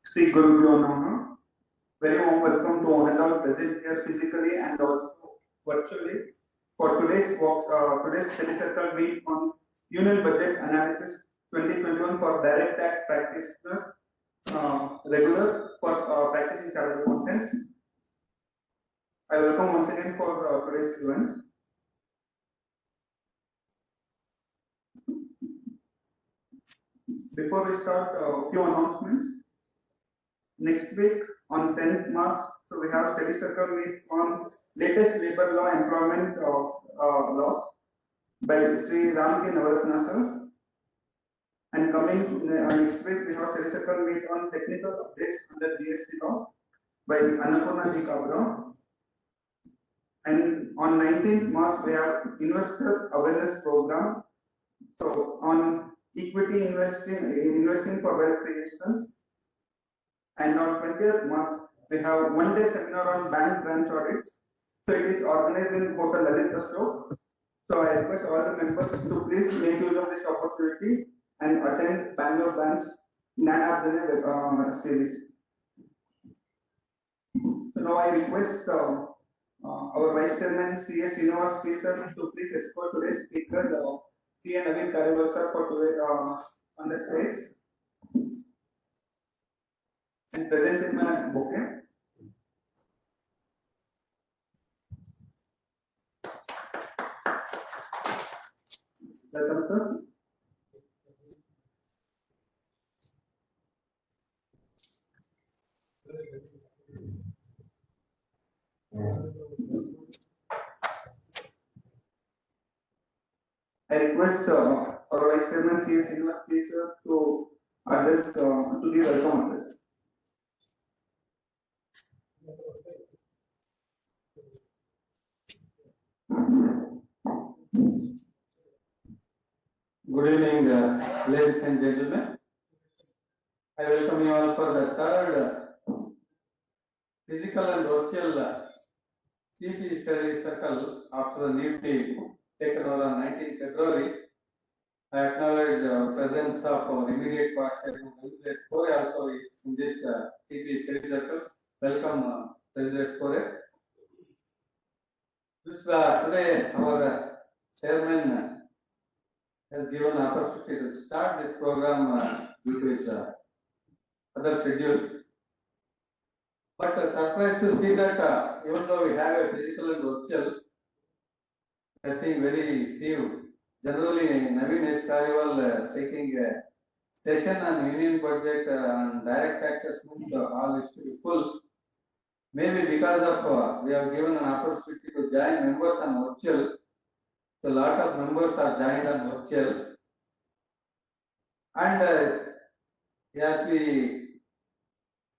Sri Guru Namaha. Very warm welcome to all and all present here physically and also virtually for today's study circle meet on Union Budget Analysis 2021 for direct tax practitioners, regular for practicing chartered accountants. I welcome once again for today's event. Before we start, a few announcements. Next week on 10th March, so we have study circle meet on latest labor law employment laws by Sri Ramki Navaratna sir. And coming next week, we have study circle meet on technical updates under GST laws by Annapurna Ji Kabra. And on 19th March, we have investor awareness program. So on equity investing for wealth creation. And on 20th March, we have one-day seminar on bank branch audits. So it is organized in Hotel Lalita Show. So I request all the members to please make use of this opportunity and attend Bangalore Bank's NANARJANA series. So now I request our Vice Chairman C.S. Srinivas sir to please escort today's speaker, C.A. Naveen Kariwal sir for today on the stage. And present in my bouquet. Welcome, sir. I request our Vice Chairman C.S. Srinivas please to address to the welcome address. Good evening, ladies and gentlemen. I welcome you all for the third physical and virtual CP study circle after the new team taken over on 19th February. I acknowledge the presence of our immediate past chairman, Ravindra Skore, also in this CP study circle. Welcome, Ravindra Skore. This today our chairman has given an opportunity to start this program due to his other schedule. But surprised to see that even though we have a physical and virtual, we are seeing very few. Generally, Naveen S. Kariwal taking a session on union budget and direct tax assessments, all is to be full. Maybe because of we have given an opportunity to join members on virtual. So a lot of members are joined on virtual. And as we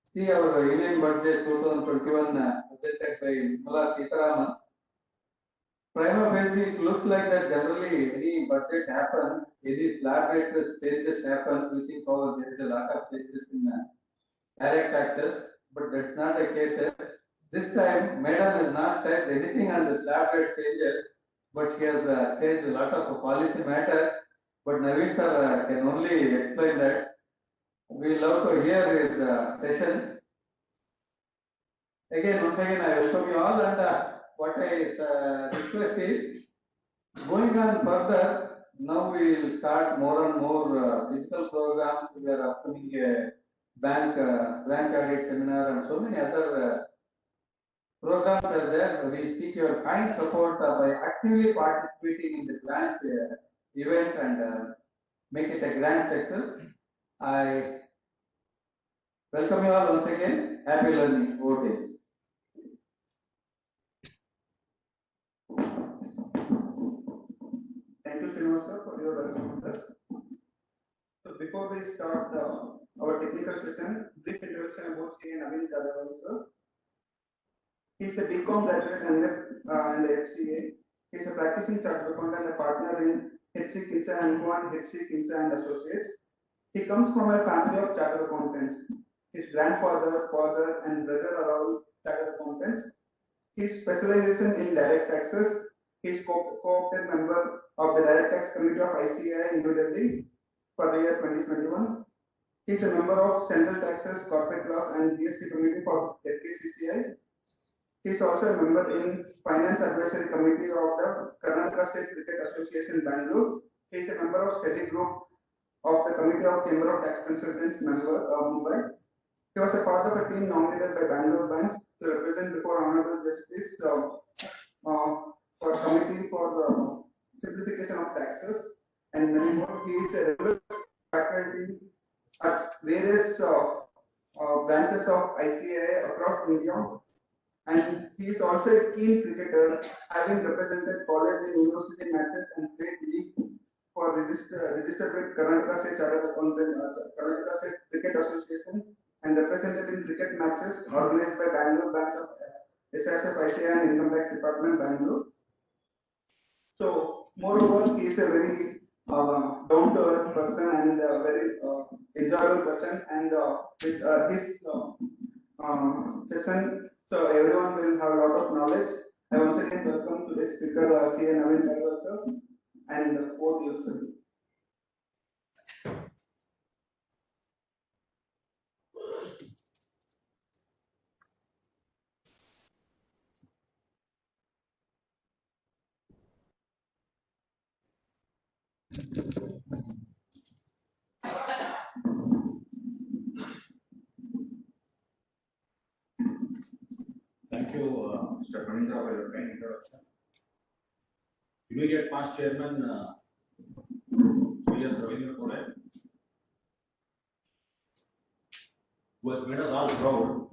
see our Union Budget 2021 presented by Nirmala Sitharaman, prima facie it looks like that generally any budget happens, any slab rate changes happens, we think there is a lot of changes in direct taxes, but that's not the case. This time, Madam has not touched anything on the slab rate changes, but she has changed a lot of policy matters. But Naveen sir can only explain that. We love to hear his session. Once again, I welcome you all, and what I request is, going on further, now we will start more and more physical programs. We are upcoming a bank branch audit seminar and so many other programs are there. We seek your kind support by actively participating in the branch event and make it a grand success. I welcome you all once again. Happy learning. Over to you. Thank you, Srinivas sir, for your welcome address. So before we start our technical session, brief introduction about C.A. Naveen Kariwal sir. He is a BCom graduate and FCA. He is a practicing chartered accountant and a partner in H.C. Kinsa and Juan H.C. Kinsa and Associates. He comes from a family of chartered accountants. His grandfather, father, and brother are all chartered accountants. His specialization in direct taxes. He is co-opted member of the Direct Tax Committee of ICAI in New Delhi for the year 2021. He is a member of Central Taxes, Corporate Laws and GST Committee for FKCCI. He is also a member in Finance Advisory Committee of the Karnataka State Cricket Association, Bangalore. He is a member of Study Group of the Committee of Chamber of Tax Consultants, Mumbai. He was a part of a team nominated by Bangalore Banks to represent before Honorable Justice for Committee for the Simplification of Taxes and many more. He is a regular faculty at various branches of ICAI across India, and he is also a keen cricketer, having represented college and university matches and played league for registered with Karnataka State Chartered Accountant, Karnataka State Cricket Association, and represented in cricket matches organized by Bangalore branch of SISF ICAI and Income Tax Department, Bangalore. So, moreover, he is a very down-to-earth person and a very enjoyable person, and with his session, so everyone will have a lot of knowledge. I once again welcome today's speaker, C.A. Naveen Thakur sir, and over to you, sir. Thank you, Mr. Pranindra, for your kind introduction. Immediate past chairman, Sri Ravindra Pore, who has made us all proud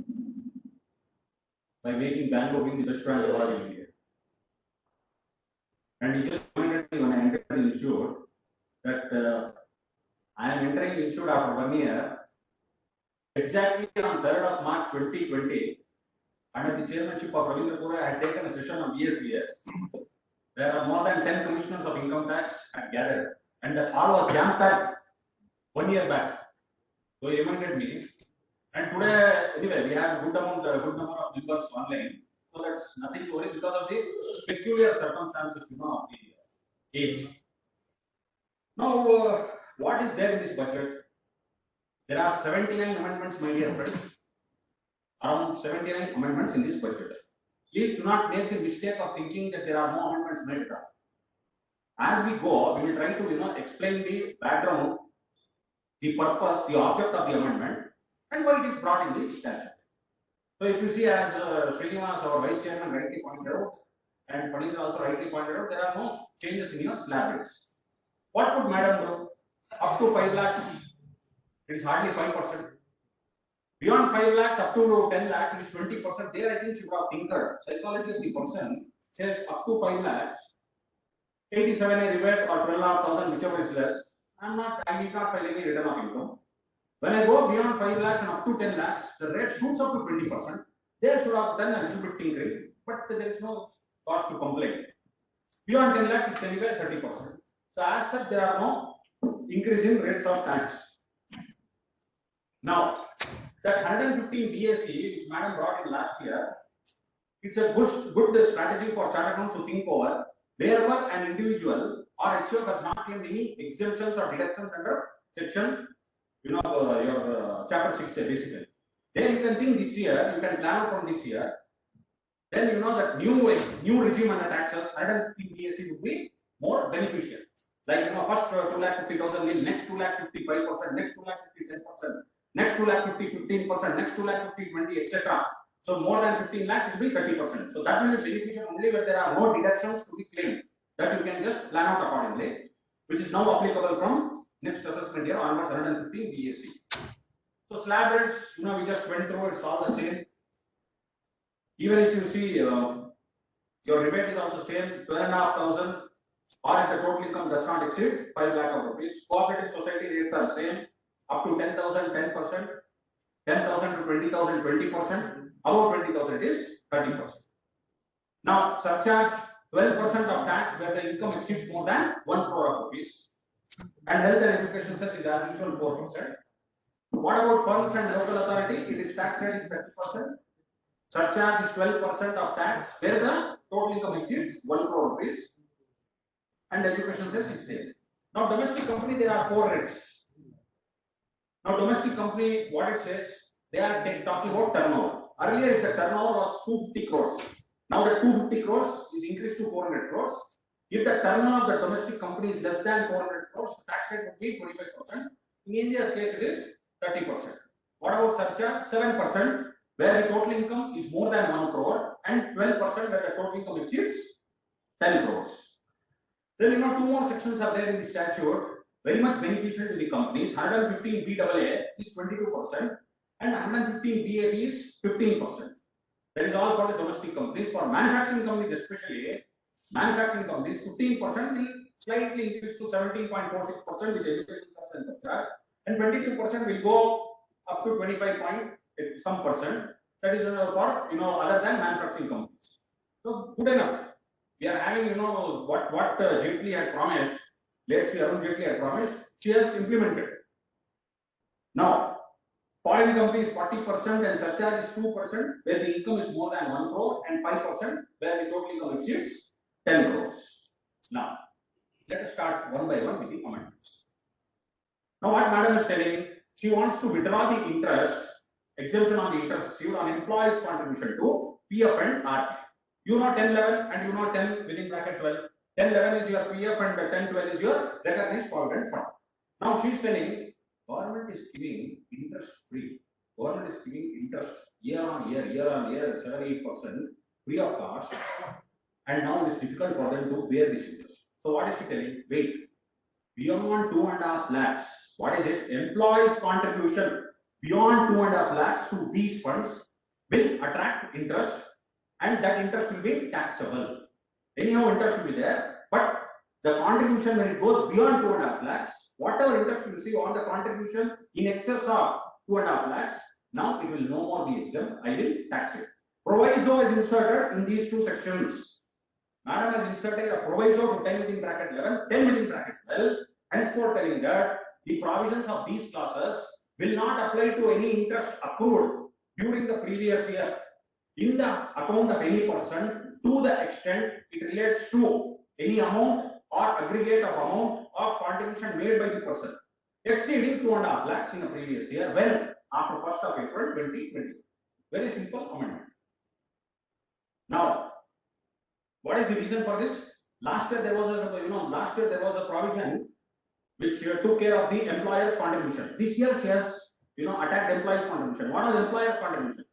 by making Bangalore win the best branch award in India. And he just reminded me when I entered the institute that I am entering the institute after 1 year, exactly on 3rd of March 2020. Under the chairmanship of Ravindra Pore, I had taken a session of ESBS. There are more than 10 commissioners of income tax had gathered, and that all was jam-packed 1 year back. So he reminded me. And today, anyway, we have a good number of members online. So that's nothing to worry because of the peculiar circumstances, of the age. Now, what is there in this budget? There are 79 amendments, my dear friends. Around 79 amendments in this budget. Please do not make the mistake of thinking that there are no amendments made. As we go, we will try to explain the background, the purpose, the object of the amendment, and why it is brought in the statute. So if you see, as Srinivas, our vice chairman, rightly pointed out, and Pranindra also rightly pointed out, there are no changes in your slab rates. What could Madam do? Up to 5 lakhs, it is hardly 5%. Beyond 5 lakhs, up to 10 lakhs, it is 20%. There, I think she would have tinkered. Psychology of the person says up to 5 lakhs, 87 a rebate or 12,500, whichever is less. I need not file any return of income. When I go beyond 5 lakhs and up to 10 lakhs, the rate shoots up to 20%. There should have done a little bit tinkering, but there is no cause to complain. Beyond 10 lakhs, it's anyway 30%. So as such, there are no increase in rates of tax. Now, that 115 DSC, which Madam brought in last year, it's a good strategy for chartered accountants to think over wherever an individual or HUF has not claimed any exemptions or deductions under section, your chapter 6 basically. Then you can think this year, you can plan from this year. Then you know that new regime under taxes, 115 DSC would be more beneficial. Like first 2,50,000 nil, next 2,50,000 5%, next 2,50,000 10%. Next 2,50,000 15%, next 2,50,000 20%, etc. So more than 15 lakhs, it will be 30%. So that will be beneficial only when there are no deductions to be claimed. That you can just plan out accordingly, which is now applicable from next assessment year onwards, 115 DSC. So slab rates, we just went through, it's all the same. Even if you see your rebate is also same, 12,500, or if the total income does not exceed 5 lakh of rupees. Cooperative society rates are same. Up to 10,000, 10%, 10,000 to 20,000, 20%, above 20,000 it is 30%. Now, surcharge 12% of tax where the income exceeds more than 1 crore of rupees. And health and education cess is as usual 4%. What about firms and local authority? It is tax rate is 30%. Surcharge is 12% of tax where the total income exceeds 1 crore rupees. and education cess is same. Now domestic company, there are 4 rates. Now domestic company, what it says, they are talking about turnover. Earlier, if the turnover was 250 crores, now the 250 crores is increased to 400 crores. If the turnover of the domestic company is less than 400 crores, the tax rate would be 25%. In India's case, it is 30%. What about surcharge? 7%, where the total income is more than 1 crore, and 12% where the total income exceeds 10 crores. Then 2 more sections are there in the statute, very much beneficial to the companies. 115 BAA is 22%, and 115 BAB is 15%. That is all for the domestic companies. For manufacturing companies, especially manufacturing companies, 15% will slightly increase to 17.46% with education and surcharge, and 22% will go up to 25 point some percent. That is for other than manufacturing companies. So good enough. We are having what Jaitley had promised. Let's see, Arun Jaitley had promised. She has implemented. Now, foreign companies 40% and surcharge is 2%, where the income is more than 1 crore, and 5% where the total income exceeds 10 crores. Now, let us start one by one with the amendments. Now, what Madam is telling, she wants to withdraw the interest, exemption on the interest received on employees' contribution to PF and RP. 1011 and 10 within bracket 12. 1011 is your PF and 1012 is your recognized provident fund. Now she is telling government is giving interest free. Government is giving interest year on year, 7-8% free of cost, and now it is difficult for them to bear this interest. So what is she telling? Wait, beyond 2.5 lakhs, what is it? Employees' contribution beyond 2.5 lakhs to these funds will attract interest, and that interest will be taxable. Anyhow, interest will be there, but the contribution when it goes beyond 2.5 lakhs, whatever interest you receive on the contribution in excess of 2.5 lakhs, now it will no more be exempt. I will tax it. Proviso is inserted in these 2 sections. Madam has inserted a proviso to 10 within bracket 11, 10 within bracket 12, henceforth telling that the provisions of these clauses will not apply to any interest accrued during the previous year in the account of any person to the extent it relates to any amount or aggregate of amount of contribution made by the person exceeding 2.5 lakhs in the previous year when after 1st of April 2020. Very simple amendment. Now, what is the reason for this? Last year there was a provision which took care of the employer's contribution. This year she has attacked employee's contribution. What was employer's contribution?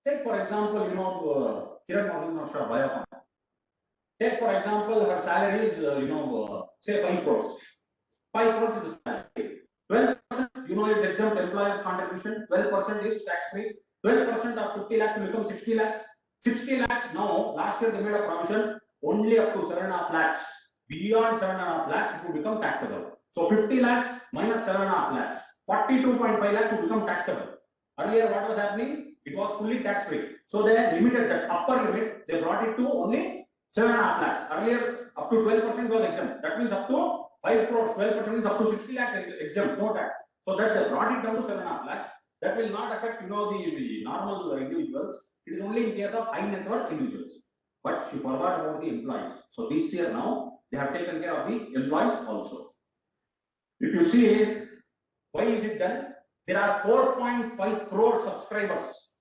Take for example, Kiran Mazumdar Shah Biocon. Take for example, her salary is say 5 crores. 5 crores is the salary. 12% is exempt employer's contribution. 12% is tax free. 12% of 50 lakhs will become 60 lakhs. 60 lakhs now. Last year they made a provision only up to 7.5 lakhs. Beyond 7.5 lakhs it will become taxable. So 50 lakhs minus 7.5 lakhs. 42.5 lakhs will become taxable. Earlier what was happening? It was fully tax free. So they limited that upper limit. They brought it to only 7.5 lakhs. Earlier up to 12% was exempt. That means up to 5 crores. 12% is up to 60 lakhs exempt, no tax. So that they brought it down to 7.5 lakhs. That will not affect the normal individuals. It is only in case of high net worth individuals. But she forgot about the employees. So this year now they have taken care of the employees also. If you see, why is it done? There are 4.5 crore subscribers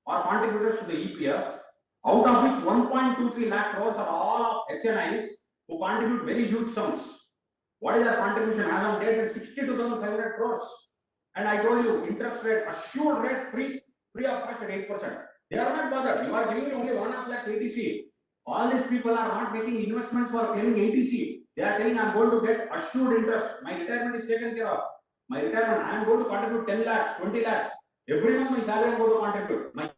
or contributors to the EPF, out of which 1.23 lakh crores are all of HNIs who contribute very huge sums. What is their contribution? As on date is 62,500 crores. And I told you, interest rate, assured rate, free of cost at 8%. They are not bothered. You are giving me only 1.5 lakhs ATC. All these people are not making investments for claiming ATC. They are telling, I am going to get assured interest. My retirement is taken care of. My retirement, I am going to contribute 10 lakhs, 20 lakhs. Every month my salary I am going to contribute. My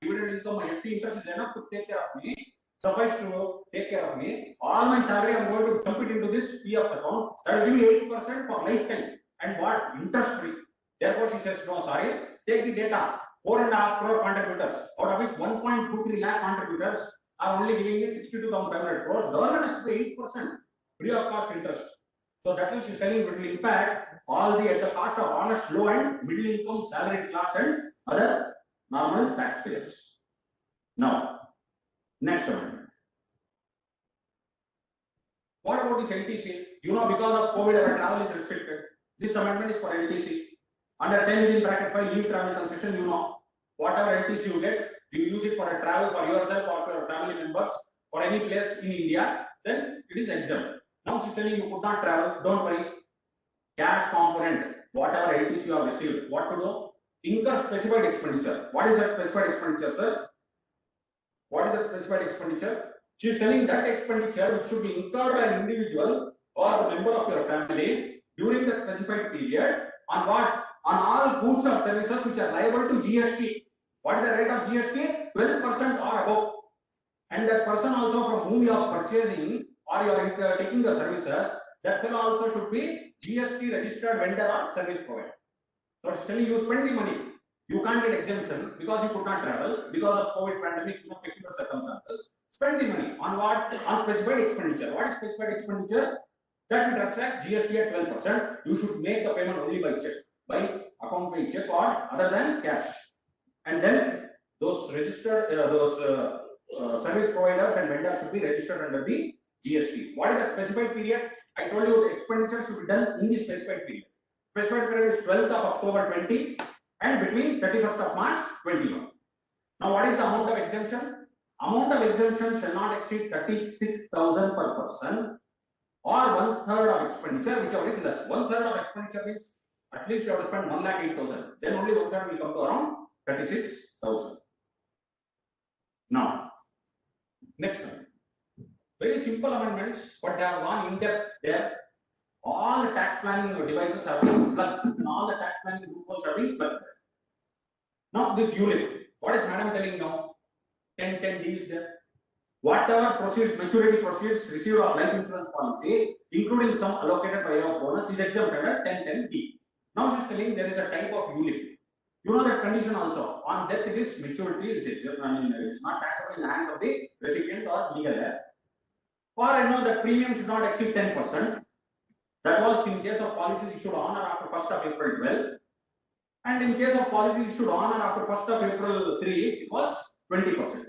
dividend income, my FD interest is enough to take care of me. Suffice to take care of me. All my salary I am going to dump it into this PF account. That will give me 8% for lifetime. And what? Interest free. Therefore she says, no, sorry. Take the data. 4.5 crore contributors, out of which 1.23 lakh contributors are only giving me 62,500 crores. Government has to pay 8% free of cost interest. So that means she's telling it will impact all at the cost of honest, low and middle income, salaried class and other normal taxpayers. Now, next amendment. What about this LTC? You know, because of COVID, our travel is restricted. This amendment is for LTC. Under 10 within bracket 5 leave travel concession, you know, whatever LTC you get, you use it for a travel for yourself or for your family members for any place in India, then it is exempt. Now she's telling you could not travel, don't worry. Cash component, whatever LTC you have received, what to do? Incur specified expenditure. What is that specified expenditure, sir? What is the specified expenditure? She is telling that expenditure which should be incurred by an individual or the member of your family during the specified period on what? On all goods or services which are liable to GST. What is the rate of GST? 12% or above. And that person also from whom you are purchasing or you are taking the services, that fellow also should be GST registered vendor or service provider. So it's telling you spend the money. You can't get exemption because you could not travel because of COVID pandemic, particular circumstances. Spend the money on what? On specified expenditure. What is specified expenditure? That will attract GST at 12%. You should make the payment only by check, by account by check or other than cash. And then those registered, service providers and vendors should be registered under the GST. What is the specified period? I told you the expenditure should be done in the specified period. Specified period is 12th of October 20 and between 31st of March 21. Now, what is the amount of exemption? Amount of exemption shall not exceed 36,000 per person or 1/3 of expenditure, whichever is less. 1/3 of expenditure means at least you have to spend 1,08,000. Then only 1/3 will come to around 36,000. Now, next one. Very simple amendments, but they have gone in depth there. All the tax planning devices have been plugged, and all the tax planning loopholes have been plugged. Now, this ULIP, what is Madam telling now? 1010D is there. Whatever proceeds, maturity proceeds received of life insurance policy, including some allocated by way of bonus, is exempt under 1010D. Now she's telling there is a type of ULIP. You know that condition also. On death, it is maturity, it is exempt. I mean, it's not taxable in the hands of the recipient or legal heir. Or I know that premium should not exceed 10%. That was in case of policies issued on or after 1st of April 12. And in case of policies issued on or after 1st of April 3, it was 20%.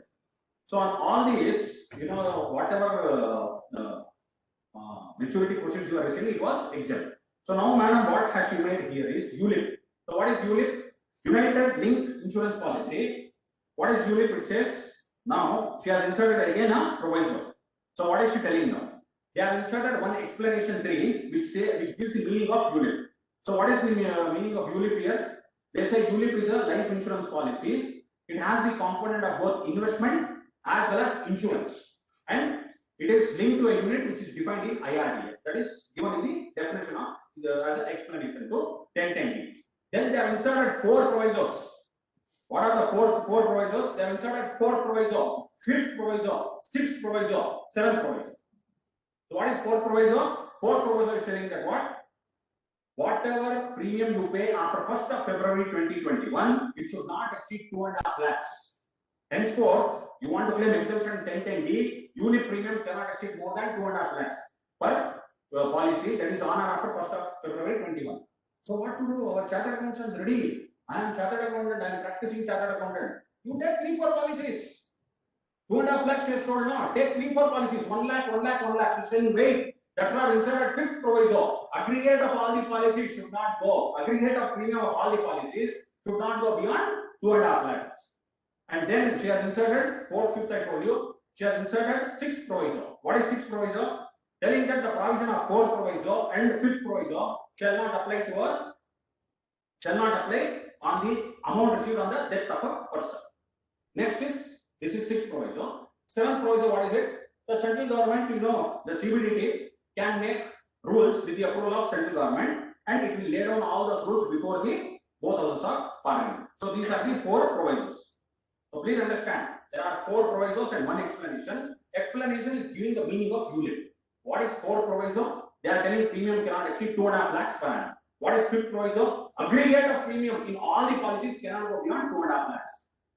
So on all these, you know, whatever maturity proceeds you are receiving, it was exempt. So now, madam, what has she made here is ULIP. So what is ULIP? United Linked Insurance Policy. What is ULIP? It says now she has inserted again a proviso. So what is she telling now? They have inserted one explanation 3 which gives the meaning of ULIP. So what is the meaning of ULIP here? They say ULIP is a life insurance policy. It has the component of both investment as well as insurance, and it is linked to a unit which is defined in IRDA. That is given in the definition of as an explanation to 1010D. Then they have inserted 4 provisos. What are the four provisos? They have inserted 4 proviso, 5th proviso, 6th proviso, 7th proviso. So what is 4th proviso? 4th proviso is telling that whatever premium you pay after 1st of February 2021, it should not exceed 2.5 lakhs. Henceforth, you want to claim exemption 1010D, unit premium cannot exceed more than 2.5 lakhs per policy, that is on or after 1st of February 21. So what to do? Our chartered accountant is ready. I am chartered accountant, I am practicing chartered accountant. You take 3-4 policies. 2.5 lakhs she has told no. Take 3-4 policies. 1 lakh, 1 lakh, 1 lakh. She's saying wait. That's why I inserted 5th proviso. Aggregate of all the policies should not go. Aggregate of premium of all the policies should not go beyond 2.5 lakhs. And then she has inserted 4th, 5th, I told you. She has inserted 6th proviso. What is 6th proviso? Telling that the provision of 4th proviso and 5th proviso shall not apply to her, shall not apply on the amount received on the death of a person. Next is, this is 6th proviso. 7th proviso, what is it? The central government, you know, the CBDT can make rules with the approval of central government, and it will lay down all those rules before the both houses of parliament. So these are the 4 provisos. So please understand, there are 4 provisos and 1 explanation. Explanation is giving the meaning of ULIP. What is 4 proviso? They are telling premium cannot exceed 2.5 lakhs per annum. What is 5th proviso? Aggregate of premium in all the policies cannot go beyond 2.5 lakhs.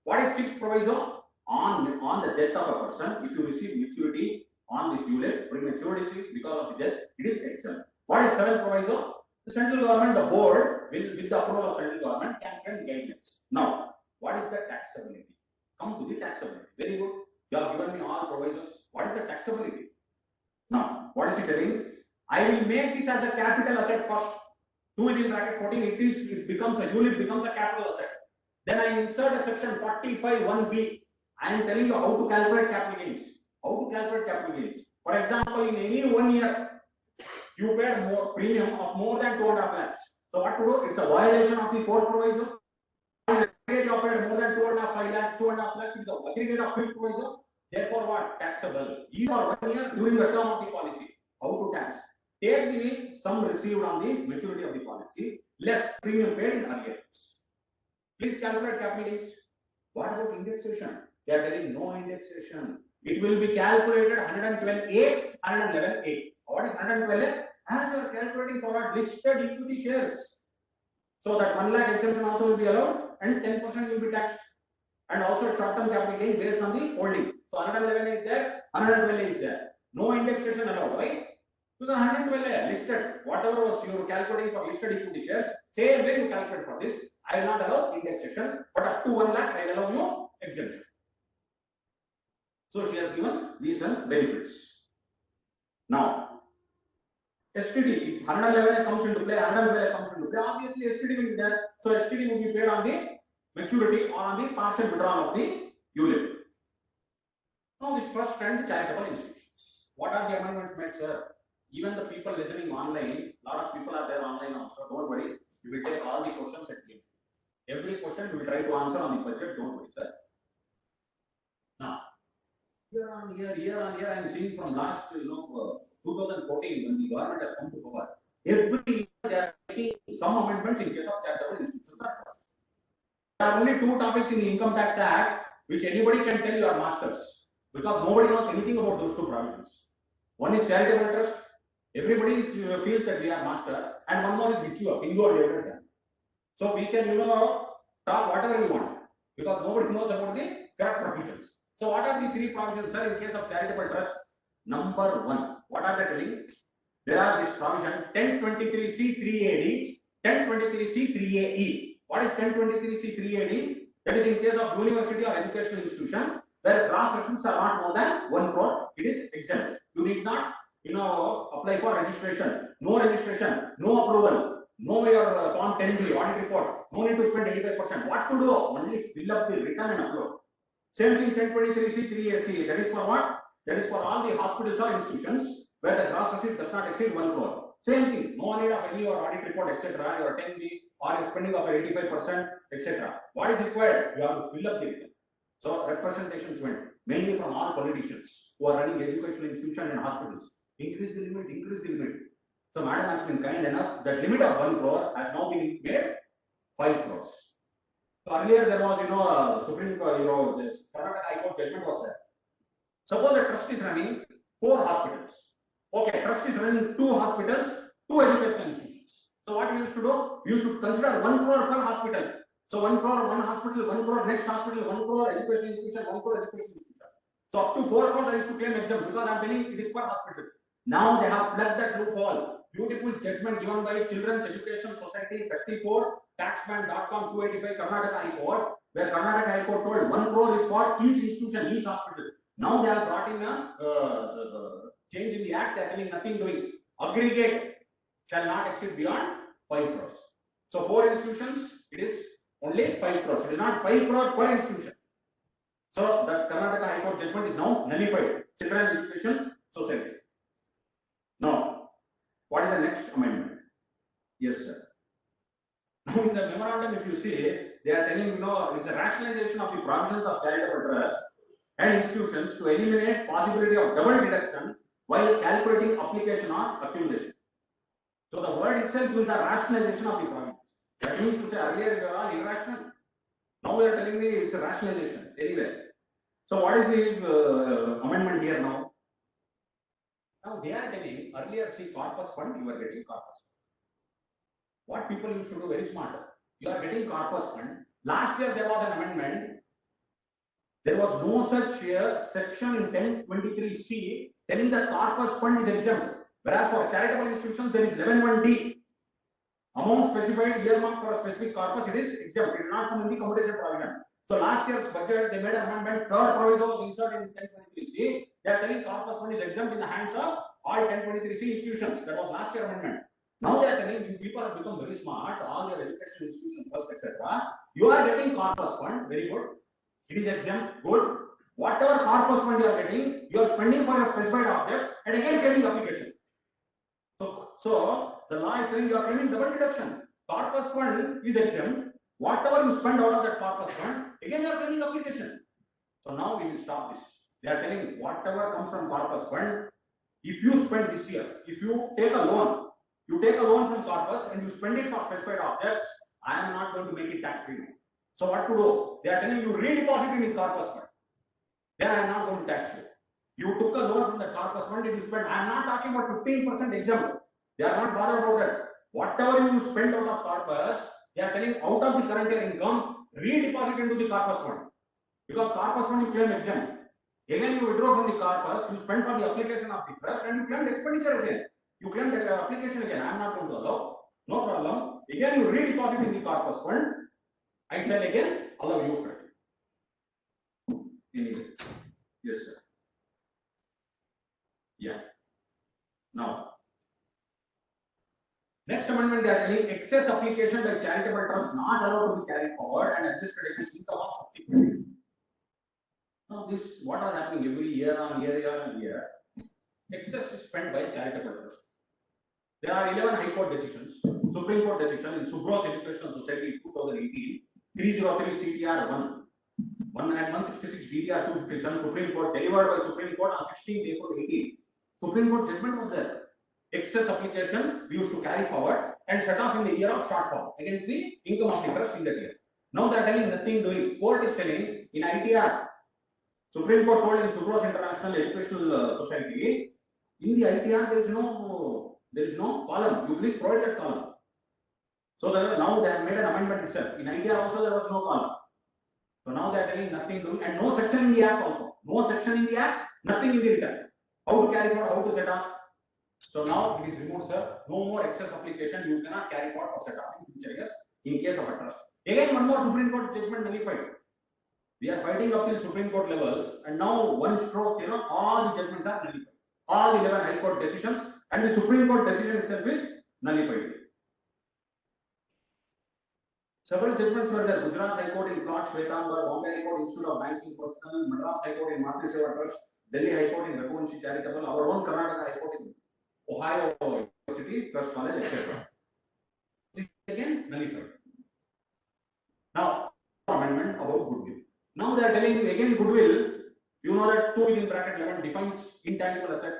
What is 6th proviso? On the death of a person, if you receive maturity on this ULIP, prematurity because of the death, it is exempt. What is 7th proviso? The central government, the board, with the approval of central government, can frame guidelines. Now, what is the taxability? Come to the taxability. Very good. You have given me all provisos. What is the taxability? Now, what is it telling, I will make this as a capital asset first. 2 is in bracket 14, it becomes a unit, becomes a capital asset. Then I insert a section 45(1)(b). I am telling you how to calculate capital gains. How to calculate capital gains. For example, in any 1 year, you paid more premium of more than 2.5 lakhs. So what to do? It's a violation of the fourth proviso. In aggregate, you paid more than 2.5 lakhs, 2.5 lakhs is the aggregate of fifth proviso. Therefore, what? Taxable. Even for 1 year during the term of the policy. How to tax? Take the sum received on the maturity of the policy, less premium paid in earlier years. Please calculate capital gains. What about indexation? They are telling no indexation. It will be calculated 112A, 111A. What is 112A? As you are calculating for our listed equity shares. So that 1 lakh exemption also will be allowed and 10% will be taxed. And also short-term capital gain based on the holding. So 111 is there, 112 is there. No indexation allowed, right? So the 112 listed, whatever was you were calculating for listed equity shares, same way you calculate for this. I will not allow indexation, but up to 1 lakh I will allow you exemption. So she has given these benefits. Now, STD, if 111 comes into play, 112 comes into play, obviously STD will be there. So STD will be paid on the maturity or on the partial withdrawal of the ULIP. Now this trust and charitable institutions. What are the amendments made, sir? Even the people listening online, a lot of people are there online also. Don't worry, we will take all the questions at the end. Every question we will try to answer on the budget. Don't worry, sir. Now, year on year, I am seeing from last 2014 when the government has come to power. Every year they are taking some amendments in case of charitable institutions. There are only 2 topics in the Income Tax Act which anybody can tell you are masters, because nobody knows anything about those 2 provisions. One is charitable trust. Everybody feels that we are master, and one more is Vichua, Hindu or Liberal. So we can talk whatever we want, because nobody knows about the correct provisions. So what are the 3 provisions, sir, in case of charitable trust? Number 1, what are they telling? There are this provision 1023C3AD, 1023C3AE. What is 1023C3AD? That is in case of university or educational institution where gross receipts are not more than 1 crore, it is exempt. You need not apply for registration, no approval, no your Form 10B audit report, no need to spend 85%. What to do? Only fill up the return and upload. Same thing 1023C3AC, that is for what? That is for all the hospitals or institutions where the gross receipt does not exceed 1 crore. Same thing, no need of any your audit report, etc., your 10B or your spending of 85%, etc. What is required? You have to fill up the return. So representations went mainly from all politicians who are running educational institutions and hospitals. Increase the limit, increase the limit. So madam has been kind enough that limit of 1 crore has now been made 5 crores. So earlier there was Supreme Court, this Karnataka High Court judgment was there. Suppose a trust is running 4 hospitals. Okay, trust is running 2 hospitals, 2 educational institutions. So what we used to do? We used to consider 1 crore per hospital. So 1 crore, 1 hospital, 1 crore next hospital, 1 crore educational institution, 1 crore educational institution. So up to 4 crores I used to claim exempt because I am telling it is per hospital. Now they have plugged that loophole. Beautiful judgment given by Children's Education Society 34, taxman.com 285 Karnataka High Court, where Karnataka High Court told 1 crore is for each institution, each hospital. Now they have brought in a change in the act. They are telling nothing doing. Aggregate shall not exceed beyond 5 crores. So 4 institutions, it is only 5 crores. It is not 5 crore per institution. So the Karnataka High Court judgment is now nullified. Children's Education Society. Now, what is the next amendment? Yes, sir. Now in the memorandum, if you see, they are telling it's a rationalization of the provisions of charitable trust and institutions to eliminate possibility of double deduction while calculating application or accumulation. So the word itself is the rationalization of the provisions. That means to say earlier we were all irrational. Now we are telling me it's a rationalization. Anyway. So what is the amendment here now? Now they are telling earlier see corpus fund, you are getting corpus fund. What people used to do very smart. You are getting corpus fund. Last year there was an amendment. There was no such section in 1023C telling that corpus fund is exempt. Whereas for charitable institutions there is 11(1)(d). Amount specified earmarked for a specific corpus, it is exempt. It will not come in the commutation provision. So last year's budget they made an amendment. 3rd proviso was inserted in 1023C. They are telling corpus fund is exempt in the hands of all 1023C institutions. That was last year amendment. Now they are telling you people have become very smart, all their educational institutions, first, etc. You are getting corpus fund, very good. It is exempt, good. Whatever corpus fund you are getting, you are spending for your specified objects and again getting application. So the law is saying you are claiming double deduction. Corpus fund is exempt. Whatever you spend out of that corpus fund, again you are claiming application. So now we will stop this. They are telling whatever comes from corpus fund, if you spend this year, if you take a loan from corpus and you spend it for specified objects, I am not going to make it tax free. So what to do? They are telling you redeposit it in corpus fund. Then I am not going to tax you. You took a loan from the corpus fund and you spend. I am not talking about 15% exempt. They are not bothered about that. Whatever you spend out of corpus, they are telling out of the current year income, redeposit into the corpus fund. Because corpus fund you claim exempt. Again you withdraw from the corpus, you spend for the application of the trust and you claim expenditure again. You claim the application again. I am not going to allow. No problem. Again you redeposit in the corpus fund. I shall again allow you credit. Yes, sir. Yeah. Now, next amendment they are telling excess application by charitable trust not allowed to be carried forward and adjusted against income of subsequent. Now, this what are happening every year on year. Excess is spent by charitable trust. There are 11 High Court decisions, Supreme Court decision in Subros Educational Society 2018, 303 CTR 1 and 166 DTR 257, Supreme Court delivered by Supreme Court on 16th April 18. Supreme Court judgment was there. Excess application we used to carry forward and set off in the year of shortfall against the income of the trust in that year. Now they are telling nothing doing. Court is telling in ITR. Supreme Court told in Subros International Educational Society, in the ITR there is no column. You please provide that column. So now they have made an amendment itself. In ITR also there was no column. So now they are telling nothing doing and no section in the act also. No section in the act, nothing in the return. How to carry forward, how to set off. So now it is removed, sir. No more excess application. You cannot carry forward or set off in future years in case of a trust. Again, one more Supreme Court judgment nullified. We are fighting up till Supreme Court levels, and now one stroke, all the judgments are nullified. All 11 High Court decisions and the Supreme Court decision itself is nullified. Several judgments were there. Gujarat High Court in Plot Shwetambar, Bombay High Court Institute of Banking Personnel, Madras High Court in Matri Seva Trust, Delhi High Court in Raghuvanshi Charitable, our own Karnataka High Court in Ohio University Trust College, etc. This again nullified. Now, amendment about goodwill. Now they are telling you again goodwill. You know that 2 within bracket 11 defines intangible asset.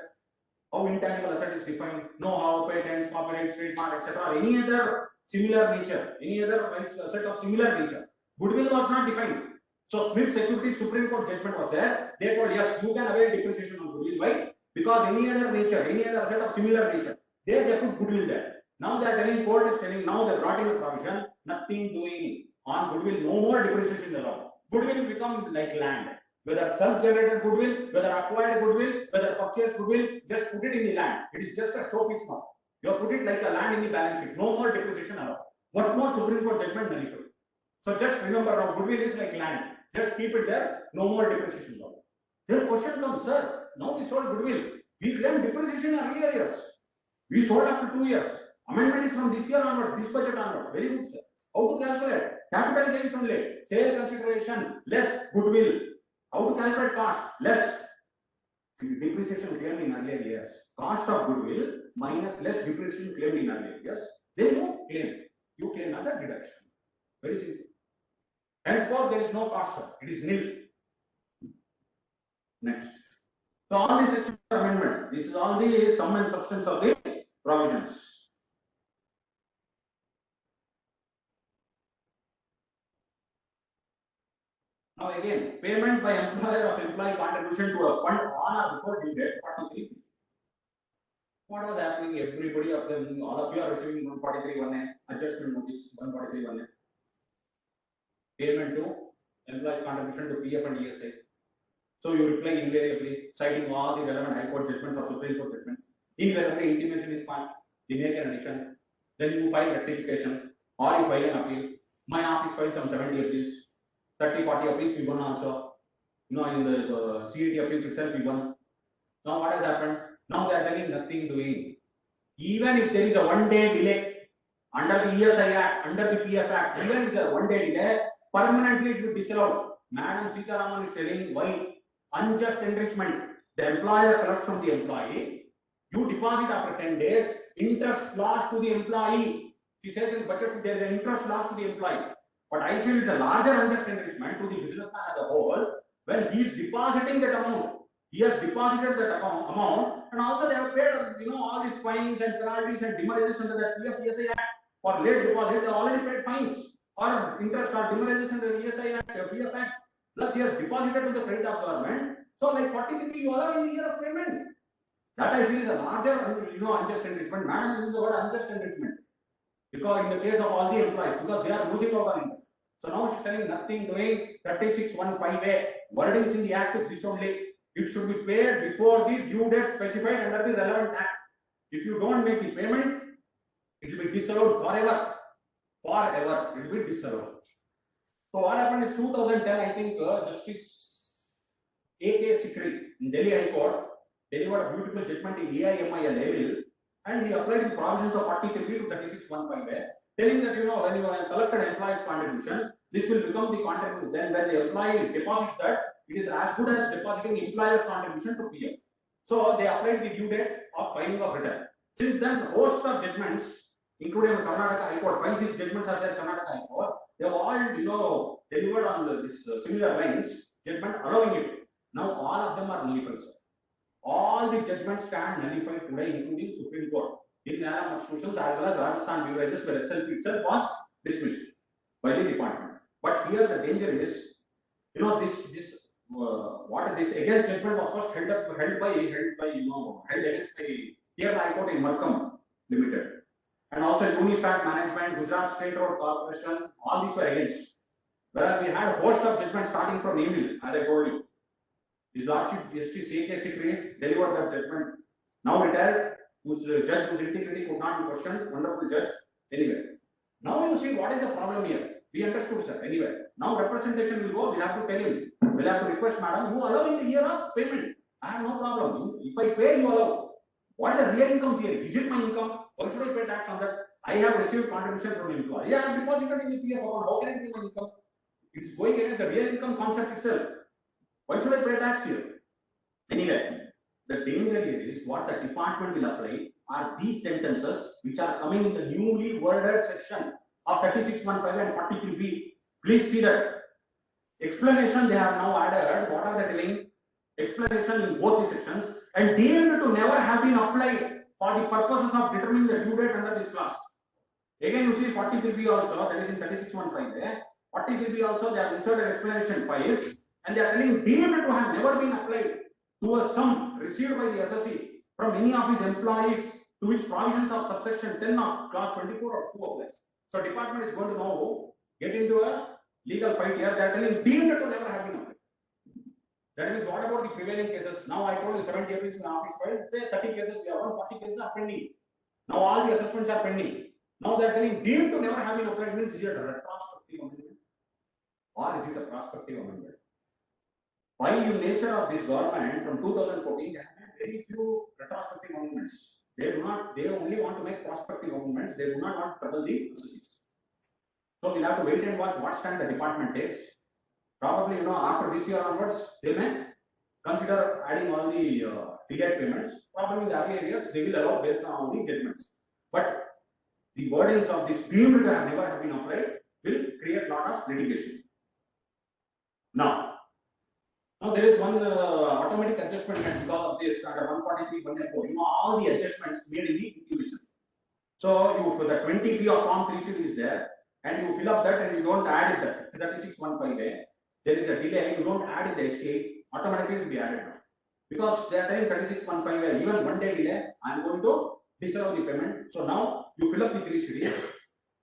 How intangible asset is defined? Know-how, patents, copyrights, trademark, etc. Any other similar nature, any other asset of similar nature. Goodwill was not defined. So Smith Securities Supreme Court judgment was there. They told yes, you can avail depreciation on goodwill. Why? Because any other nature, any other asset of similar nature, they put goodwill there. Now they are telling, court is telling, now they brought in a provision, nothing doing on goodwill, no more depreciation allowed. Goodwill will become like land. Whether self-generated goodwill, whether acquired goodwill, whether purchased goodwill, just put it in the land. It is just a showpiece now. You have put it like a land in the balance sheet. No more depreciation allowed. What more Supreme Court judgment nullified? So just remember now, goodwill is like land. Just keep it there. No more depreciation allowed. Then question comes, sir. Now we sold goodwill. We claim depreciation in earlier years. We sold after 2 years. Amendment is from this year onwards, this budget onwards. Very good, sir. How to calculate? Capital gains only. Sale consideration less goodwill. How to calculate cost? Less depreciation claimed in earlier years. Cost of goodwill minus less depreciation claimed in earlier years. Then you claim. You claim as a deduction. Very simple. Henceforth, there is no cost, sir. It is nil. Next. So all this is amendment. This is all the sum and substance of the provisions. Now again, payment by employer of employee contribution to a fund on or before due date 43. What was happening? Everybody of them, all of you are receiving 143(1)A adjustment notice 143(1)A. Payment to employee's contribution to PF and ESI. So you reply invariably, citing all the relevant High Court judgments or Supreme Court judgments. Invariably, intimation is passed. You make an addition. Then you file rectification or you file an appeal. My office filed some 70 appeals. 30, 40 appeals we won also. In the CET appeals itself we won. Now what has happened? Now they are telling nothing doing. Even if there is a 1 day delay under the ESI Act, under the PF Act, even if there is a 1 day delay, permanently it will be disallowed. Madam Sitaraman is telling why unjust enrichment. The employer collects from the employee, you deposit after 10 days, interest lost to the employee. She says in the budget there is an interest lost to the employee. But I feel it's a larger unjust enrichment to the businessman as a whole when he is depositing that amount. He has deposited that amount, and also they have paid, all these fines and penalties and demurrages under the PF ESI Act for late deposit. They already paid fines or interest or demurrages under the ESI Act, PF Act. Plus he has deposited to the credit of government. So like 43 you allow in the year of payment. That I feel is a larger, unjust enrichment. Madam uses the word unjust enrichment because in the case of all the employees, because they are losing out on interest. So now she's telling nothing doing. 3615A wordings in the act is this only. It should be paid before the due date specified under the relevant act. If you don't make the payment, it will be disallowed forever. Forever, it will be disallowed. So what happened is 2010, I think Justice A.K. Sikri in Delhi High Court delivered a beautiful judgment in AIMIL level, and he applied the provisions of 43 to 3615A, telling that when you have collected employee's contribution, this will become the contribution. Then when the employee deposits that, it is as good as depositing employer's contribution to PF. So they applied the due date of filing of return. Since then, host of judgments, including Karnataka High Court, 5-6 judgments are there Karnataka High Court. They have all delivered on this similar lines, judgment allowing it. Now all of them are nullified, sir. All the judgments stand nullified today, including Supreme Court. In Nayara Motions as well as Rajasthan beverages, where SLP itself was dismissed by the department. But here the danger is, this against judgment was first held against the Kerala High Court in Markham Limited, and also Unifact Management, Gujarat State Road Corporation, all these were against. Whereas we had a host of judgments starting from Emil, as I told you. His Lordship Justice A.K. Sikri delivered that judgment, now retired, whose judge whose integrity could not be questioned, wonderful judge. Anyway, now you see what is the problem here. We understood, sir. Anyway, now representation will go. We'll have to tell him. We'll have to request, madam, you allow in the year of payment. I have no problem. If I pay, you allow. What is the real income theory? Is it my income? Or should I pay tax on that? I have received contribution from employee. Yeah, I have deposited in the PF account. How can it be my income? It's going against the real income concept itself. Why should I pay tax here? Anyway, the danger here is what the department will apply are these sentences which are coming in the newly worded section of 3615 and 43B. Please see that explanation they have now added. What are they telling? Explanation in both the sections and deemed to never have been applied for the purposes of determining the due date under this clause. Again, you see 43B also, that is in 3615. 43B also, they have inserted explanation 5, and they are telling deemed to have never been applied to a sum received by the SSE from any of his employees to which provisions of subsection 10 of clause 24 or 2 applies. So department is going to now get into a legal fight here. They are telling deemed to never have been applied. That means what about the prevailing cases? Now I told you 70 appeals in the office file. Say 30 cases we have won, 40 cases are pending. Now all the assessments are pending. Now they are telling deemed to never have been applied means is it a retrospective amendment or is it a prospective amendment? By the nature of this government from 2014, they have made very few retrospective amendments. They only want to make prospective amendments. They do not want to trouble the associates. So we'll have to wait and watch what stand the department takes. Probably, after this year onwards, they may consider adding all the delayed payments. Probably in the earlier years, they will allow based on all the judgments. But the burdens of this deemed that have never have been applied will create a lot of litigation. Now there is one automatic adjustment because of this under 143, 104. All the adjustments made in the intuition. So for the 20B of Form 3C is there, and you fill up that and you don't add it that 3615A. There is a delay, you don't add in the STA, automatically it will be added now. Because they are telling 3615A, even 1 day delay, I am going to disallow the payment. So now you fill up the 3 series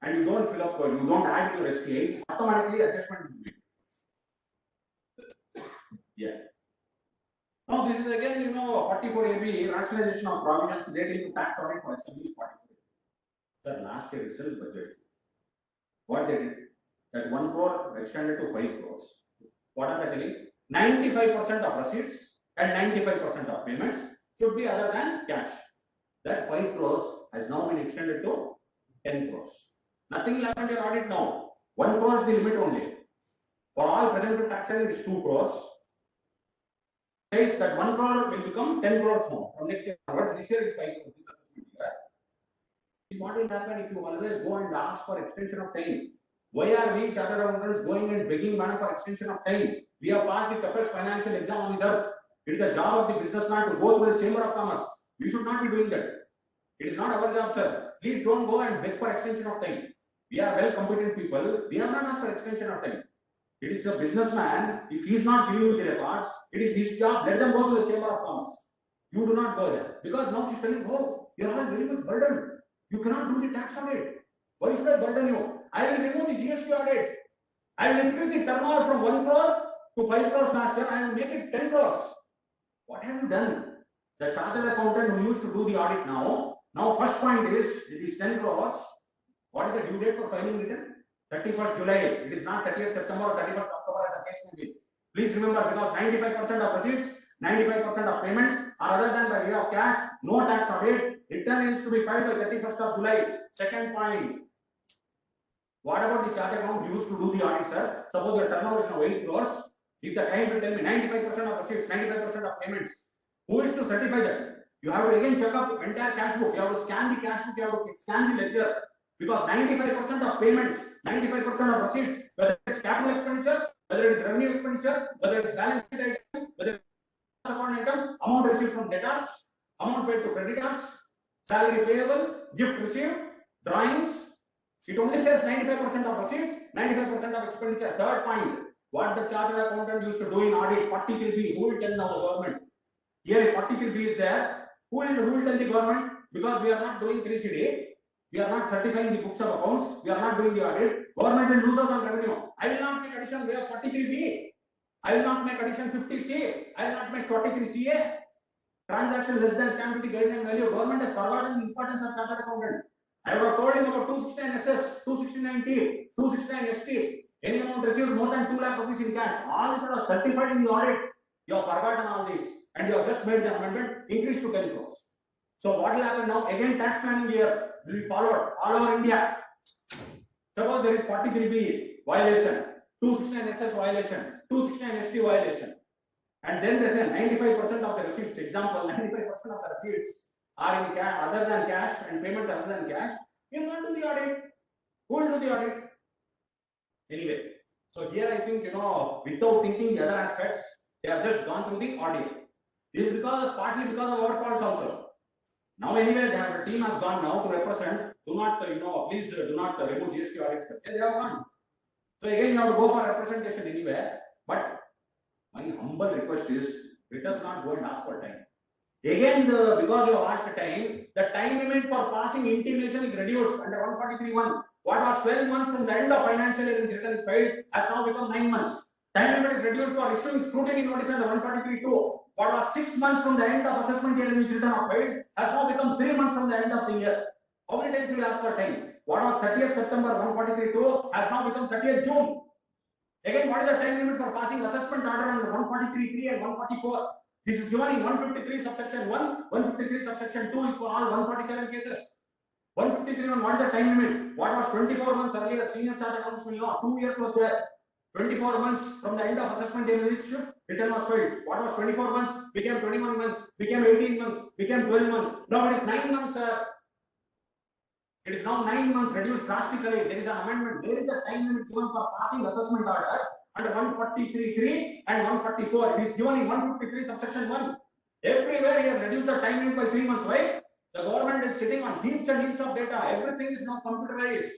and you don't fill up, you don't add your STA, automatically adjustment will be made. Yeah. Now this is again, 44AB, rationalization of provisions relating to tax audit for SMEs 44. The last year itself budget. What they did? That 1 crore extended to 5 crores. What are they telling? 95% of receipts and 95% of payments should be other than cash. That 5 crores has now been extended to 10 crores. Nothing will happen to your audit now. 1 crore is the limit only. For all presumptive taxes, it is 2 crores. Says that 1 crore will become 10 crores more from next year onwards. This year is 5 crores. What will happen if you always go and ask for extension of time? Why are we chartered accountants going and begging money for extension of time? We have passed the toughest financial exam on this earth. It is the job of the businessman to go to the Chamber of Commerce. We should not be doing that. It is not our job, sir. Please don't go and beg for extension of time. We are well competent people. We have not asked for extension of time. It is the businessman. If he is not giving you the records, it is his job. Let them go to the Chamber of Commerce. You do not go there because now she is telling, oh, you are all very much burdened. You cannot do the tax audit. Why should I burden you? I will remove the GST audit. I will increase the turnover from 1 crore to 5 crores last year. I will make it 10 crores. What have you done? The chartered accountant who used to do the audit now first point is, it is 10 crores. What is the due date for filing return? 31st July. It is not 30th September or 31st October as the case may be. Please remember, because 95% of receipts, 95% of payments are other than by way of cash, no tax audit. Return is to be filed by 31st of July. Second point. What about the chartered accountant used to do the audit, sir? Suppose the turnover is now 8 crores. If the client will tell me 95% of receipts, 95% of payments, who is to certify that? You have to again check up the entire cash book. You have to scan the cash book, you have to scan the ledger. Because 95% of payments, 95% of receipts, whether it's capital expenditure, whether it's revenue expenditure, whether it's balance sheet item, whether it's account item, amount received from debtors, amount paid to creditors, salary payable, gift received, drawings. It only says 95% of receipts, 95% of expenditure. Third point, what the chartered accountant used to do in audit, 43B, who will tell now the government? Here if 43B is there, who will tell the government? Because we are not doing 3CD, we are not certifying the books of accounts, we are not doing the audit, government will lose out on revenue. I will not make addition, we have 43B. I will not make addition 50C, I will not make 43CA. Transaction less than stamp duty guideline value, government has forgotten the importance of chartered accountant. I would have told him about 269SS, 269T, 269ST. Any amount received more than 2 lakh rupees in cash, all this are certified in the audit. You have forgotten all this and you have just made the amendment, increased to 10 crores. So what will happen now? Again, tax planning year will be followed all over India. Suppose there is 43B violation, 269SS violation, 269ST violation. And then they say 95% of the receipts, example, 95% of the receipts are in cash, other than cash, and payments other than cash. You will not do the audit. Who will do the audit? Anyway, so here I think, without thinking the other aspects, they have just gone through the audit. This is partly because of our faults also. Now anyway, the team has gone now to represent. Do not, please do not remove GST audits. They have gone. So again, you have to go for representation anywhere. But my humble request is, let us not go and ask for time. Again, because you have asked time, the time limit for passing intimation is reduced under 143(1). What was 12 months from the end of financial year in which return is filed has now become 9 months. Time limit is reduced for issuing scrutiny notice under 143(2). What was 6 months from the end of assessment year in which return are filed has now become 3 months from the end of the year. How many times will you ask for time? What was 30th September 143(2) has now become 30th June. Again, what is the time limit for passing assessment order under 143(3) and 144? This is given in 153 subsection 1, 153 subsection 2 is for all 147 cases. 153(1), what is the time limit? What was 24 months earlier, senior chartered accountants will know, 2 years was there. 24 months from the end of assessment in which return was filed. What was 24 months? Became 21 months, became 18 months, became 12 months. Now it is 9 months, sir. It is now 9 months reduced drastically. There is an amendment. There is a time limit given for passing assessment order under 143(3) and 144. It is given in 153 subsection 1. Everywhere he has reduced the time limit by 3 months. Why? The government is sitting on heaps and heaps of data. Everything is now computerized.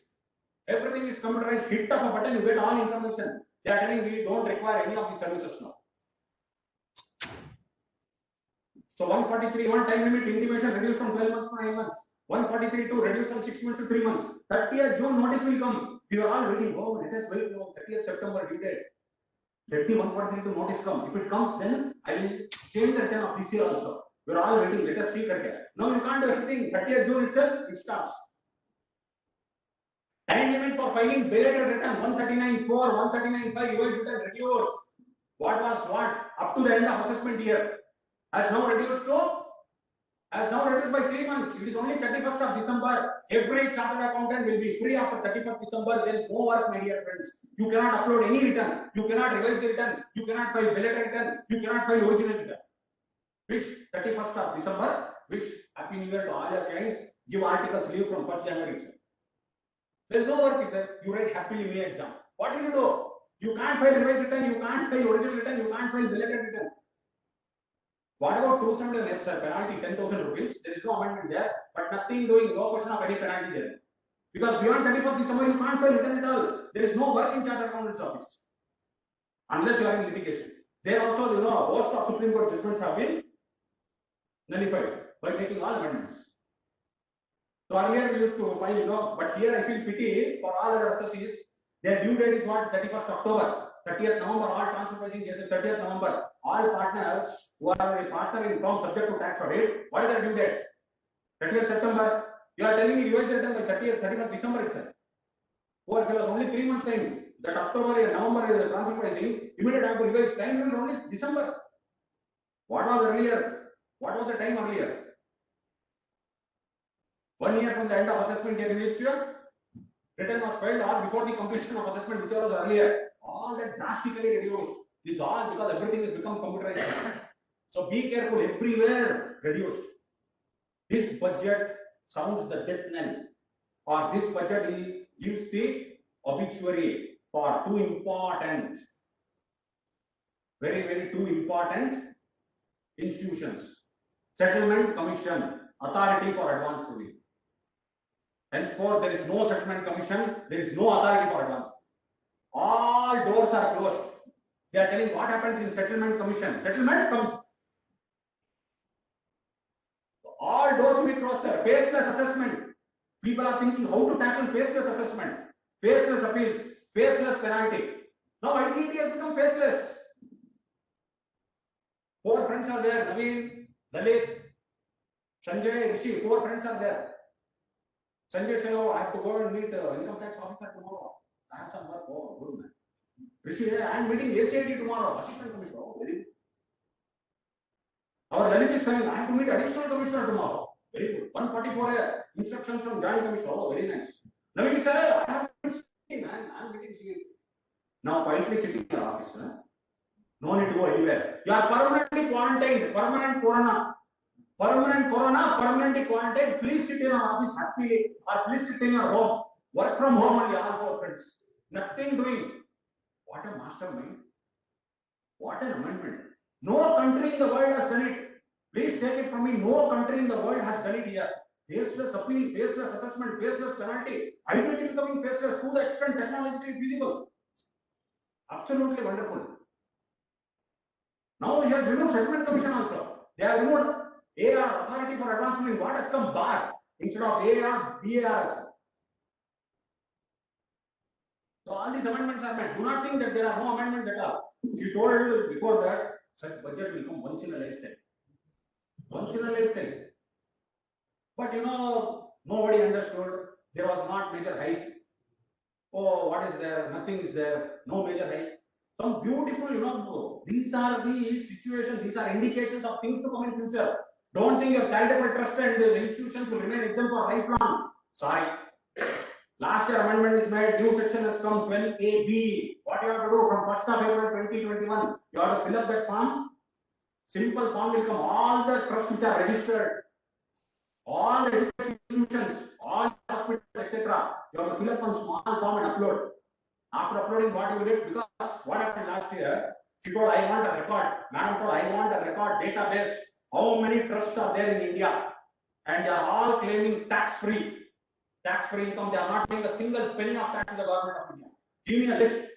Everything is computerized. Hit of a button, you get all information. They are telling we don't require any of these services now. So 143(1) time limit intimation reduced from 12 months to 9 months. 143(2) reduced from 6 months to 3 months. 30th June notice will come. We are all waiting. Oh, let us wait for 30th September due date. Let the 143(2) notice come. If it comes, then I will change the return of this year also. We are all waiting. Let us see that. No, you can't do anything. 30th June itself, it starts. Time limit for filing belated return 139(4), 139(5), revised return reduced. What was what? Up to the end of assessment year. has now reduced by 3 months. It is only 31st of December. Every chartered accountant will be free after 31st December. There is no work, my dear friends. You cannot upload any return. You cannot revise the return. You cannot file belated return. You cannot file original return. Wish 31st of December. Wish Happy New Year to all your clients. Give articles leave from 1st January itself. There is no work itself. You write happily May exam. What will you do? You can't file revised return. You can't file original return. You can't file belated return. What about 279F, sir? Penalty 10,000 rupees. There is no amendment there, but nothing doing, no question of any penalty there. Because beyond 31st December, you can't file return at all. There is no work in Chartered Accountant's office. Unless you are in litigation. There also, a host of Supreme Court judgments have been nullified by making all amendments. So earlier we used to file, but here I feel pity for all other associates. Their due date is what? 31st October. 30th November, all transfer pricing cases, 30th November. All partners who are a partner in firm subject to tax audit, what is their due date? 30th September. You are telling me revise return by 31st December itself. Poor fellows, only 3 months time. That October and November is the transfer pricing. Immediately have to revise. Time is only December. What was earlier? What was the time earlier? 1 year from the end of assessment date in which return was filed or before the completion of assessment, whichever was earlier. All that drastically reduced. This all because everything has become computerized. So be careful, everywhere reduced. This budget sounds the death knell, or this budget gives the obituary for two important, very two important institutions. Settlement Commission, Authority for Advance Ruling. Henceforth, there is no Settlement Commission, there is no authority for advance. All doors are closed. They are telling what happens in Settlement Commission. Settlement comes. All doors will be closed, sir. Faceless assessment. People are thinking how to tackle faceless assessment, faceless appeals, faceless penalty. Now IDT has become faceless. 4 friends are there. Naveen, Lalit, Sanjay, Rishi. 4 friends are there. Sanjay said, "Oh, I have to go and meet income tax officer tomorrow. I have some work." Oh, good man. Rishi, I am meeting ACID tomorrow, assistant commissioner. Oh, very good. Our Lalit is telling, I have to meet additional commissioner tomorrow. Very good. 144 instructions from joint commissioner. Oh, very nice. Naveen said, I have to see, man. I am meeting CA. Now, quietly sitting in your office. No need to go anywhere. You are permanently quarantined. Permanent corona, permanently quarantined. Please sit in your office happily, or please sit in your home. Work from home only, all 4 friends. Nothing doing. What a mastermind. What an amendment. No country in the world has done it. Please take it from me. No country in the world has done it here. Faceless appeal, faceless assessment, faceless penalty. Identity becoming faceless to the extent technologically feasible. Absolutely wonderful. Now he has removed Settlement Commission also. They have removed AR, Authority for Advance Ruling. What has come? BAR. Instead of AR, BAR has come. So all these amendments are made. Do not think that there are no amendments at all. She told before that, such budget will come once in a lifetime. Once in a lifetime. But nobody understood. There was not major hike. Oh, what is there? Nothing is there. No major hike. Some beautiful, these are the situations, these are indications of things to come in future. Don't think your charitable trust and the institutions will remain exempt for lifelong. Sorry. Last year amendment is made, new section has come, 12AB. What you have to do from 1st of April 2021? You have to fill up that form. Simple form will come. All the trusts which are registered, all the institutions, all hospitals, etc. You have to fill up one small form and upload. After uploading, what you will get? Because what happened last year? She told, I want a record. Madam told, I want a record database. How many trusts are there in India? And they are all claiming tax-free. Tax-free income. They are not paying a single penny of tax to the government of India. Give me a list.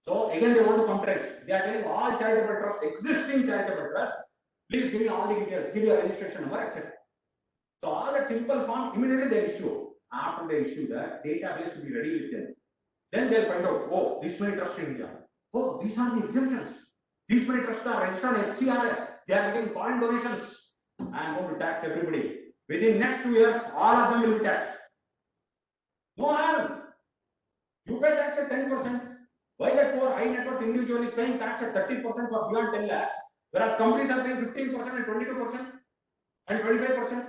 So again, they want to compress. They are telling all charitable trusts, existing charitable trusts, please give me all the details, give me a registration number, etc. So all that simple form, immediately they issue. After they issue that, database will be ready with them. Then they'll find out, oh, this many trusts in India. Oh, these are the exemptions. These many trusts are registered in FCRI. They are getting foreign donations. I am going to tax everybody. Within next 2 years, all of them will be taxed. No harm. You pay tax at 10%. Why that poor high net worth individual is paying tax at 30% for beyond 10 lakhs? Whereas companies are paying 15% and 22% and 25%.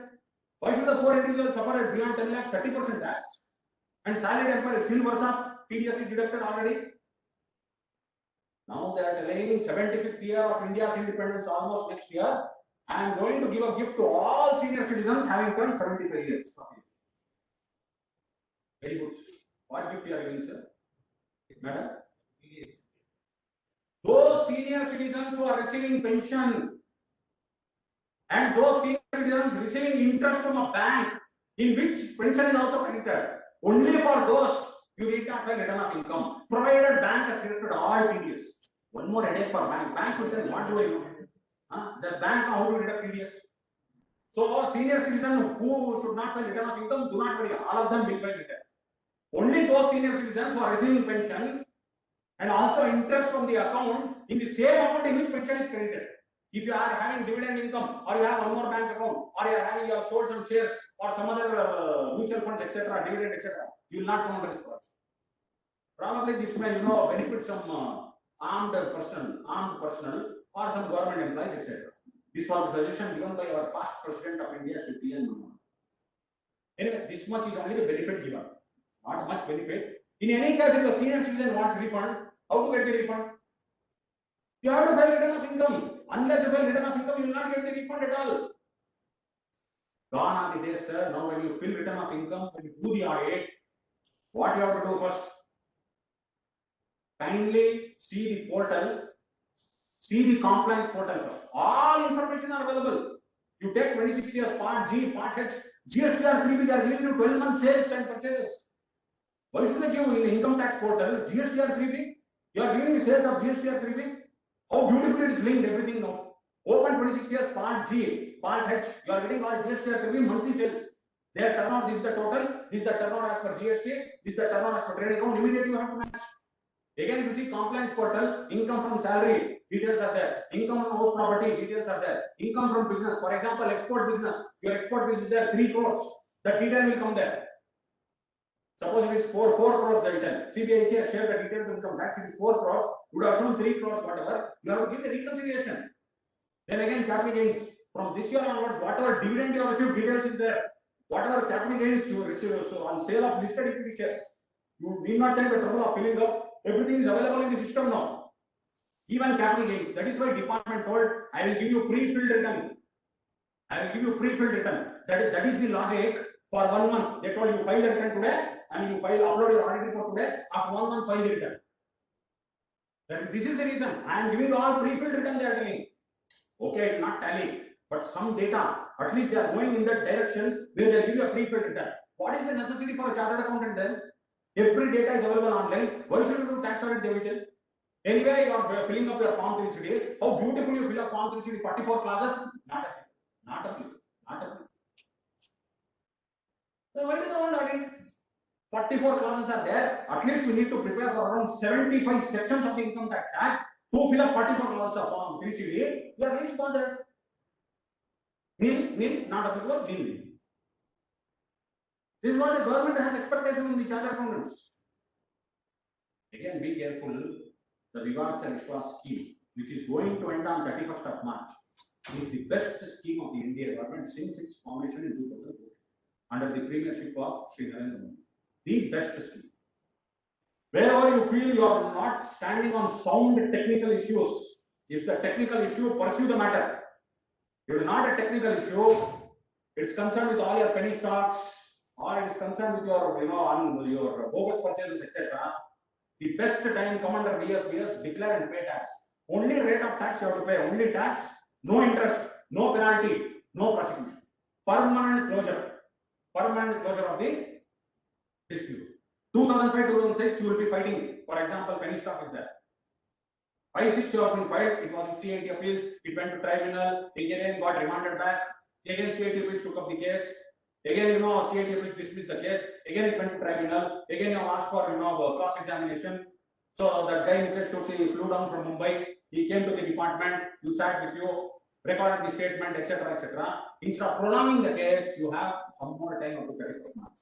Why should the poor individual suffer at beyond 10 lakhs 30% tax? And salaried employer still worse off, TDS is deducted already. Now they are telling 75th year of India's independence almost next year. I am going to give a gift to all senior citizens having turned 75 years. Very good. What gift you are giving, sir? Madam? Those senior citizens who are receiving pension and those senior citizens receiving interest from a bank in which pension is also credited, only for those you need not file return of income, provided bank has deducted all TDS. One more headache for bank. Bank will tell, what do I know? Does bank know how to deduct TDS? So senior citizens who should not file return of income, do not worry, all of them will file return. Only those senior citizens who are receiving pension and also interest from the account in the same amount in which pension is credited. If you are having dividend income, or you have one more bank account, or you are having your sold some shares or some other mutual funds, etc., dividend, etc., you will not come under this clause. Probably this may, benefit some armed personnel or some government employees, etc. This was a suggestion given by our past president of India, Shri P.N. Manmohan. Anyway, this much is only the benefit given, not much benefit. In any case, if a senior citizen wants refund, how to get the refund? You have to file return of income. Unless you file return of income, you will not get the refund at all. Gone are the days, sir. Now, when you fill return of income, when you do the audit, what you have to do first? Kindly see the portal, see the compliance portal first. All information are available. You take 26 years Part G, Part H, GSTR 3B, they are giving you 12 months sales and purchases. Why should they give in the income tax portal GSTR 3B? You are giving the sales of GSTR 3B. How beautifully it is linked, everything now. Open 26 years Part G, Part H, you are getting all GSTR 3B monthly sales. Their turnover, this is the total, this is the turnover as per GST, this is the turnover as per trade account, immediately you have to match. Again, if you see compliance portal, income from salary, details are there. Income from house property, details are there. Income from business, for example, export business, your export business is there, 3 crores. The detail will come there. Suppose it is 4 crores, they will tell. CBIC has shared the details of income tax, it is 4 crores, you would have shown 3 crores, whatever. You have to give the reconciliation. Then again, capital gains. From this year onwards, whatever dividend you have received, details is there. Whatever capital gains you receive, so on sale of listed equity shares, you need not take the trouble of filling up. Everything is available in the system now. Even capital gains. That is why department told, I will give you pre-filled return. I will give you pre-filled return. That is the logic. For 1 month, they told you file the return today, and you upload your audit report today. After 1 month, file the return. This is the reason. I am giving you all pre-filled return. They are telling. Okay, not tally, but some data. At least they are going in that direction where they give you a pre-filled return. What is the necessity for a chartered accountant then? Every data is available online. Why should you do tax audit, they will tell? Anyway, you are filling up your Form 360. How beautifully you fill up Form 360, 44 clauses? Not applicable. So why do they want audit? 44 clauses are there. At least we need to prepare for around 75 sections of the Income Tax Act to fill up 44 clauses of Form 360. You are going to bother. Nil, not applicable, nil. This is what the government has expectation from the chartered accountants. Again, be careful. The Vivad Se Vishwas scheme, which is going to end on 31st of March, is the best scheme of the Indian government since its formation in 2004, under the premiership of Shri Narendra Modi. The best scheme. Wherever you feel you are not standing on sound technical issues, if it's a technical issue, pursue the matter. If it is not a technical issue, it's concerned with all your penny stocks, or it is concerned with your, your bogus purchases, etc. The best time come under VSBS, declare and pay tax. Only rate of tax you have to pay, only tax, no interest, no penalty, no prosecution. Permanent closure of the dispute. 2005-2006, you will be fighting. For example, penny stock is there. 5-6 you have been filed, it was in CIT appeals, it went to tribunal, again got remanded back, again CIT appeals took up the case, again CIT appeals dismissed the case, again it went to tribunal, again you have asked for cross-examination. So that guy Mukesh Choksi flew down from Mumbai, he came to the department, you sat with you, recorded the statement, etc., etc. Instead of prolonging the case, you have some more time up to 31st March.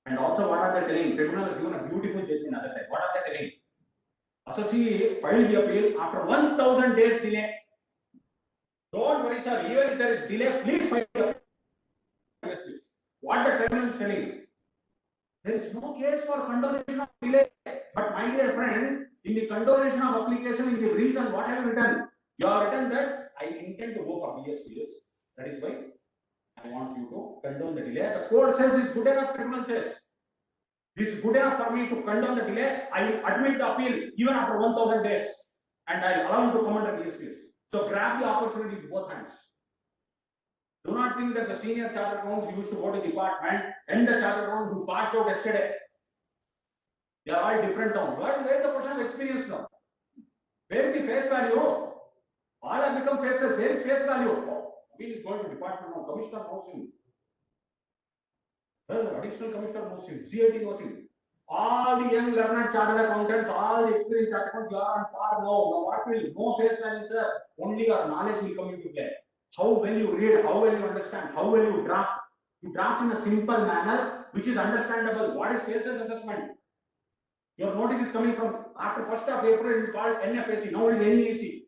And also, what are they telling? Tribunal has given a beautiful judgment at the time. What are they telling? Associate filed the appeal after 1000 days delay. Don't worry, sir. Even if there is delay, please file your case, please. What the terminal is telling. There is no case for condonation of delay. But my dear friend, in the condonation of application, in the reason, what have you written? You have written that I intend to go for BSPS. That is why I want you to condone the delay. The court says this is good enough criminal case. This is good enough for me to condone the delay. I will admit the appeal even after 1000 days. And I will allow you to come under BSPS. So grab the opportunity with both hands. Do not think that the senior chartered accountants used to go to the department and the chartered accountant who passed out yesterday. They are all different now. Where is the question of experience now? Where is the face value? All have become faces. Where is face value? Appeal is going to department now. Commissioner knows him. Well, the additional commissioner knows him. CIT knows him. All the young learned chartered accountants, all the experienced chartered accountants, you are on par now. Now what will? No face value, sir. Only your knowledge will come into play. How well you read, how well you understand, how well you draft. You draft in a simple manner which is understandable. What is faces assessment? Your notice is coming from after 1st of April, it is called NFAC. Now it is NEAC.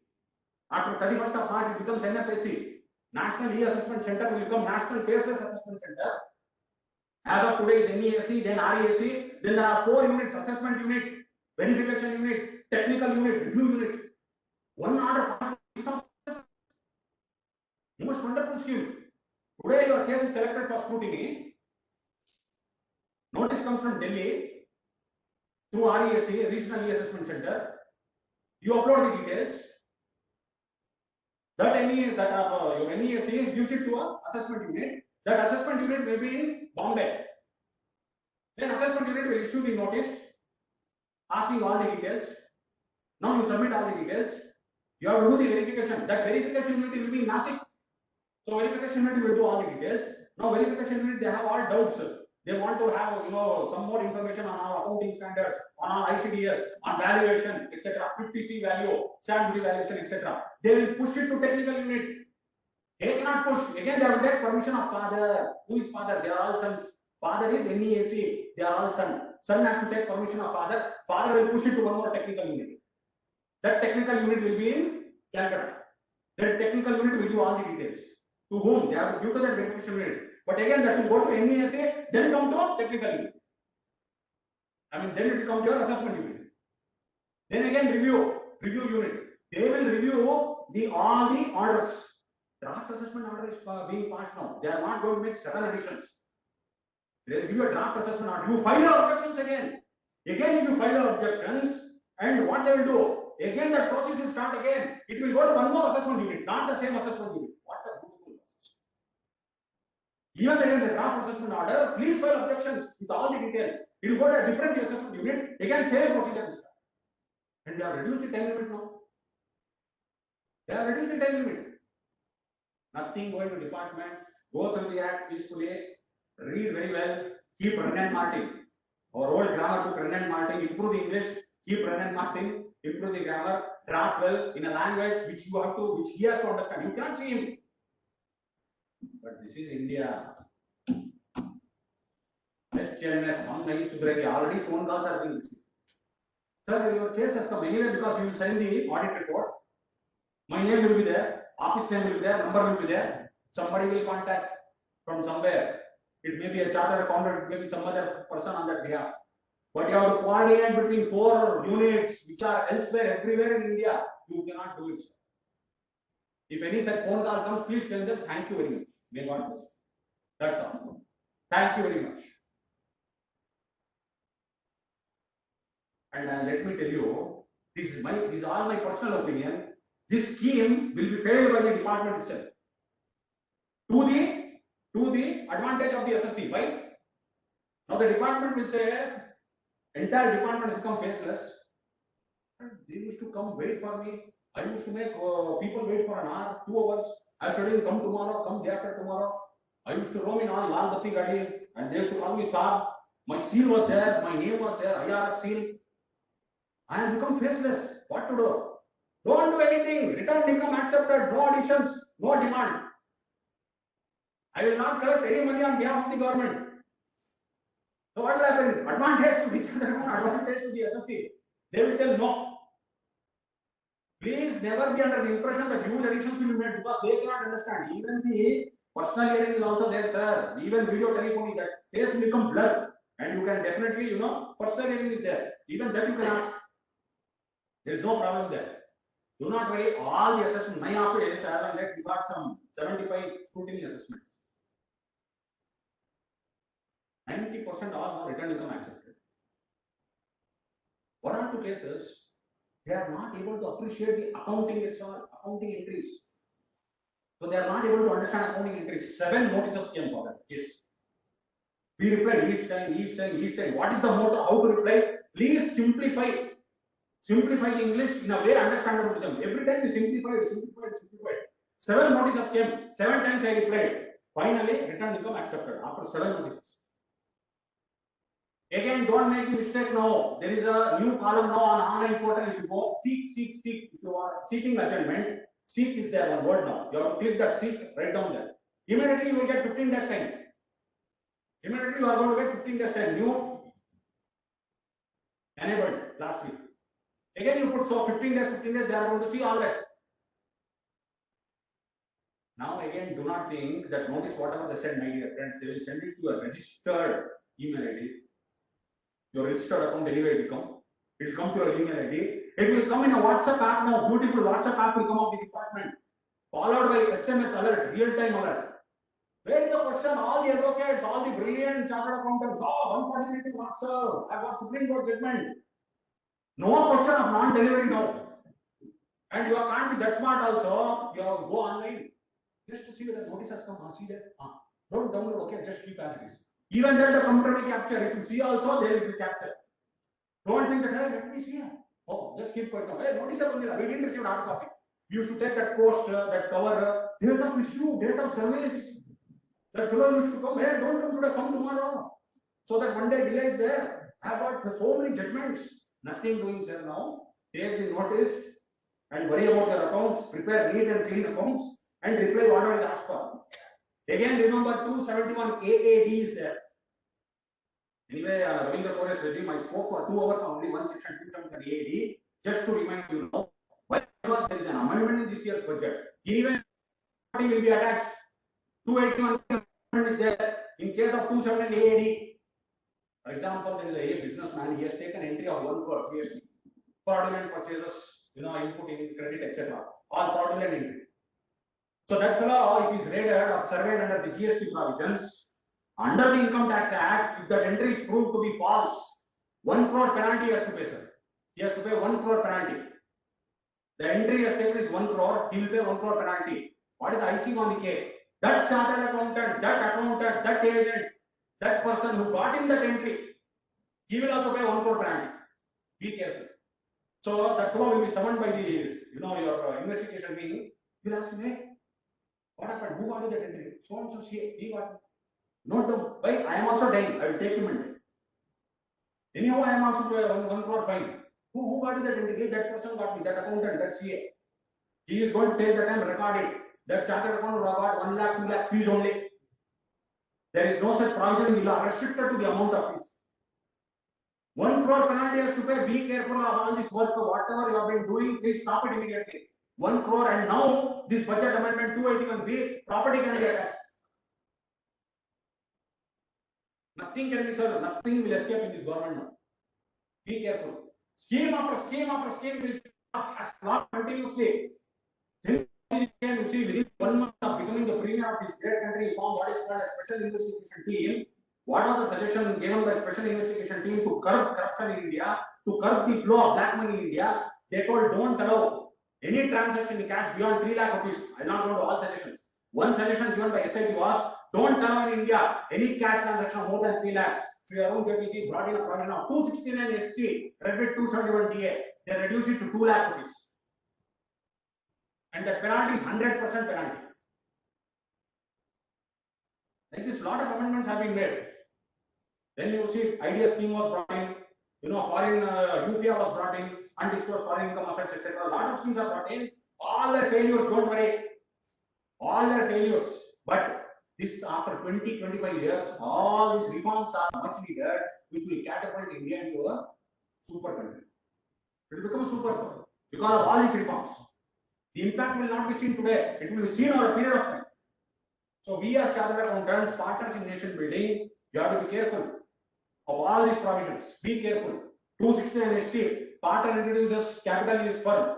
After 31st of March, it becomes NFAC. National E-Assessment Center will become National Faces Assessment Center. As of today is NEAC, then REAC. Then there are 4 units: assessment unit, verification unit, technical unit, review unit. One order passed. Most wonderful scheme. Today your case is selected for scrutiny. Notice comes from Delhi through REAC, Regional E-Assessment Center. You upload the details. That your NEAC gives it to an assessment unit. That assessment unit may be in Bombay. Then assessment unit will issue the notice asking all the details. Now you submit all the details. You have to do the verification. That verification unit will be in Nashik. So verification unit will do all the details. Now verification unit, they have all doubts. They want to have some more information on our accounting standards, on our ICDS, on valuation, etc. 50C value, stamp duty valuation, etc. They will push it to technical unit. They cannot push. Again, they have to take permission of father. Who is father? They are all sons. Father is NEAC. They are all sons. Son has to take permission of father. Father will push it to one more technical unit. That technical unit will be in Calcutta. That technical unit will give all the details. To whom? They have to give to that verification unit. But again, that will go to NEAC, then come to technical unit. Then it will come to your assessment unit. Then again, review unit. They will review all the orders. Draft assessment order is being passed now. They are not going to make 7 additions. They will give you a draft assessment order. You file your objections again. Again, if you file your objections, and what they will do? Again, that process will start again. It will go to one more assessment unit, not the same assessment unit. What a beautiful process. Even against the draft assessment order, please file objections with all the details. It will go to a different assessment unit. Again, same procedure will start. And they have reduced the time limit now. They have reduced the time limit. Nothing going to department. Go through the act peacefully. Read very well. Keep run and marking. Our old grammar book, run and marking. Improve the English. Keep run and marking. Improve the grammar. Draft well in a language which he has to understand. You can't see him. But this is India. HLNS, already phone calls are being received. Sir, your case has come anyway because you will sign the audit report. My name will be there, office name will be there, number will be there. Somebody will contact from somewhere. It may be a chartered accountant, it may be some other person on that behalf. But you have to coordinate between 4 units which are elsewhere, everywhere in India. You cannot do it. If any such phone call comes, please tell them thank you very much. May God bless. That's all. Thank you very much. And let me tell you, this is all my personal opinion. This scheme will be failed by the department itself. To the advantage of the SSC. Why? Now the department will say, entire department has become faceless. And they used to come wait for me. I used to make people wait for an hour, 2 hours. I said, come tomorrow, come day after tomorrow. I used to roam in all Lal Batti Gadi, and they used to call me Saab. My seal was there, my name was there, IRS seal. I have become faceless. What to do? Don't do anything. Return income accepted. No additions. No demand. I will not collect any money on behalf of the government. So what will happen? Advantage to the chartered account, advantage to the SSC. They will tell no. Please please never be under the impression that huge additions will be made because they cannot understand. Even the personal hearing is also there, sir. Even video telephony, that face will become blur. And you can definitely, personal hearing is there. Even that you can ask. There is no problem there. Do not worry, all the assessment, 9 after AS, we got some 75 scrutiny assessments. 90% all now return income accepted. One or two cases, they are not able to appreciate the accounting itself, accounting entries. So they are not able to understand accounting entries. 7 notices came for that case. We replied each time. What is the motto? How to reply? Please simplify the English in a way understandable to them. Every time you simplify. 7 notices came. 7 times I replied. Finally, return income accepted after 7 notices. Again, don't make the mistake now. There is a new column now on online portal. If you go seek. If you are seeking adjustment, seek is there one word now. You have to click that seek, write down there. Immediately you will get 15 days time. Immediately you are going to get 15 days time. New enabled last week. Again you put so 15 days, they are going to see all that. Now again, do not think that notice whatever they send, my dear friends, they will send it to your registered email ID. Your registered account anyway will come. It will come to your email ID. It will come in a WhatsApp app now. Beautiful WhatsApp app will come of the department. Followed by SMS alert, real-time alert. Where is the question? All the advocates, all the brilliant chartered accountants, 143 not served. I got Supreme Court judgment. No question of non-delivery now. And you can't be that smart also. You have to go online just to see whether notice has come. See that? Don't download. Okay, just keep as it is. Even then the computer will capture. If you see also, they will capture. Don't think that, hey, let me see. Oh, just keep quiet now. Hey, notice we didn't receive hard copy. You should take that post, that cover, date of issue, date of service. That fellow used to come. Hey, don't come today, come tomorrow. So that one day delay is there. I have got so many judgments. Nothing doing, sir, now. Take the notice and worry about your accounts. Prepare neat and clean accounts and reply whatever is asked for. Again, remember 271 AAD is there. Anyway, Ravindra Kore's regime, I spoke for 2 hours on only one section, 271 AAD, just to remind you now. Why? Because there is an amendment in this year's budget. Even will be attached. 281 amendment is there. In case of 271 AAD, for example, there is a businessman, he has taken entry of 1 crore GST. Fraudulent purchases, inputting credit, etc. All fraudulent entry. So that fellow, if he is raided or surveyed under the GST provisions, under the Income Tax Act, if that entry is proved to be false, 1 crore penalty has to pay, sir. He has to pay 1 crore penalty. The entry he has taken is 1 crore, he will pay 1 crore penalty. What is the icing on the cake? That chartered accountant, that agent, that person who got in that entry, he will also pay 1 crore penalty. Be careful. So that fellow will be summoned by the, your investigation wing. He will ask him, hey, what happened? Who got in that entry? So and so, he got it. Note down. Why? I am also dying. I will take him and take. Anyhow, I am also pay 1 crore fine. Who got in that entry? Hey, that person got me, that accountant, that CA. He is going to take the time, record it. That chartered accountant got 1 lakh, 2 lakh fees only. There is no such provision in the law, restricted to the amount of fees. 1 crore penalty has to pay. Be careful of all this work. Whatever you have been doing, please stop it immediately. 1 crore, and now this budget amendment 281B, property can be attached. Nothing can be served. Nothing will escape in this government now. Be careful. Scheme after scheme after scheme will stop continuously. Since you see, within 1 month of becoming the premier of this great country, form what is called a special investigation team. What was the suggestion given by special investigation team to curb corruption in India, to curb the flow of black money in India? They told don't allow any transaction in cash beyond 3 lakh rupees. I will not go to all suggestions. One suggestion given by SIT was don't allow in India any cash transaction more than 3 lakhs. Sri Arun Jaitley brought in a provision of 269 ST, read with 271 DA. They reduced it to 2 lakh rupees. And the penalty is 100% penalty. Like this, lot of amendments have been made. Then you see, idea scheme was brought in, foreign UFIA was brought in, undisclosed foreign income assets, etc. A lot of schemes are brought in. All their failures, don't worry. All their failures. But this, after 20-25 years, all these reforms are much needed, which will catapult India into a super country. It will become a super power because of all these reforms. The impact will not be seen today. It will be seen over a period of time. So we as chartered accountants, partners in nation building, you have to be careful of all these provisions. Be careful. 269 ST, partner introduces capital in his firm.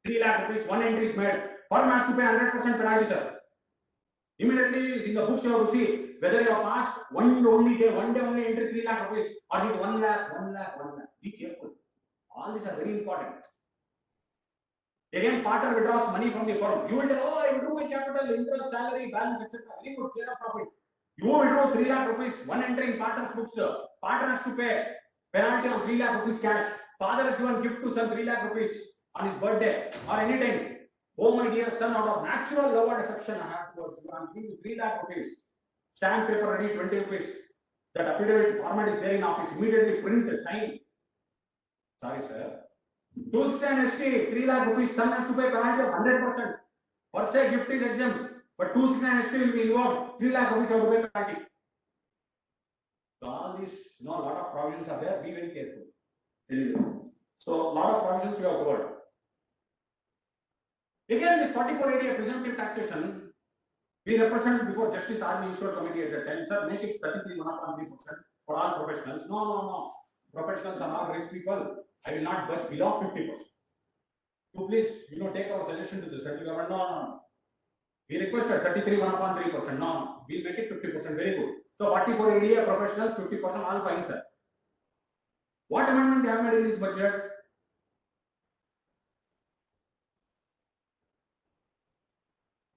3 lakh rupees, one entry is made. Firm has to pay 100% penalty, sir. Immediately in the books you have to see whether you have passed one day only entry 3 lakh rupees or is it 1 lakh. Be careful. All these are very important. Again, partner withdraws money from the firm. You will tell, oh, I withdrew my capital, interest, salary, balance, etc. Very good, share of profit. You withdraw 3 lakh rupees, one entry in partner's books. Partner has to pay penalty on 3 lakh rupees cash. Father has given gift to son 3 lakh rupees on his birthday or any time. Oh, my dear son, out of natural love and affection I have towards you, I am giving you 3 lakh rupees. Stamp paper ready, 20 rupees. That affidavit format is there in office. Immediately print, sign. Sorry, sir. 269 ST, 3 lakh rupees, son has to pay penalty of 100%. Per se, gift is exempt, but 269 ST will be involved. 3 lakh rupees have to pay penalty. So all these, a lot of provisions are there. Be very careful. Anyway, so a lot of provisions you have covered. Again, this 4480 presumptive taxation, we represent before Justice R.V. Ishwar Committee at the time, sir, make it 33.3% for all professionals. No. Professionals are all rich people. I will not budge below 50%. So please, take our suggestion to the central government. No. We requested 33.3%. No. We'll make it 50%. Very good. So 4480 professionals, 50%, all fine, sir. What amendment they have made in this budget?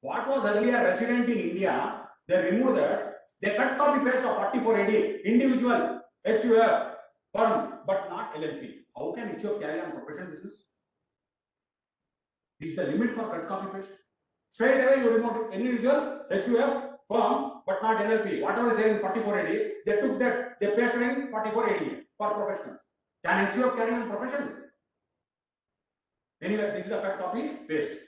What was earlier resident in India, they removed that. They cut copy paste of 4480, individual, HUF, firm, but not LLP. How can HUF carry on professional business? This is the limit for cut copy paste. Straight away you remove individual, HUF, firm, but not LLP. Whatever is there in 4480, they took that, they pasted in 4480 for professional. Can HUF carry on profession? Anyway, this is the cut copy paste.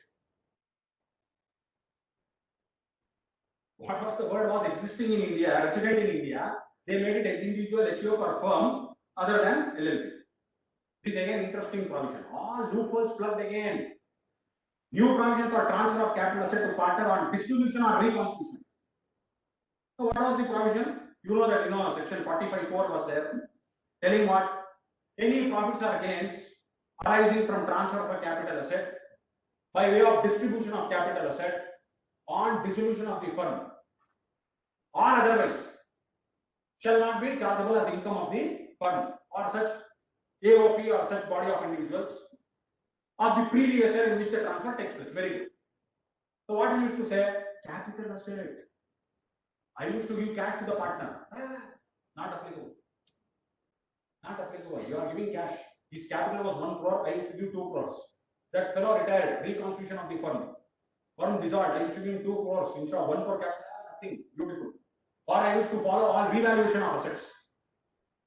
What was the word was existing in India, resident in India, they made it as individual, HUF or firm other than LLP. This again interesting provision. All loopholes plugged again. New provision for transfer of capital asset to partner on distribution or reconstitution. So what was the provision? You know that section 45(4) was there, telling what? Any profits or gains arising from transfer of a capital asset by way of distribution of capital asset on dissolution of the firm or otherwise shall not be chargeable as income of the firm or such AOP or such body of individuals of the previous year in which the transfer takes place. Very good. So what we used to say? Capital asset. I used to give cash to the partner. Not applicable. Not applicable. You are giving cash. His capital was 1 crore. I used to give 2 crores. That fellow retired. Reconstitution of the firm. Firm dissolved. I used to give him 2 crores instead of 1 crore capital. Nothing. Beautiful. Or I used to follow all revaluation of assets.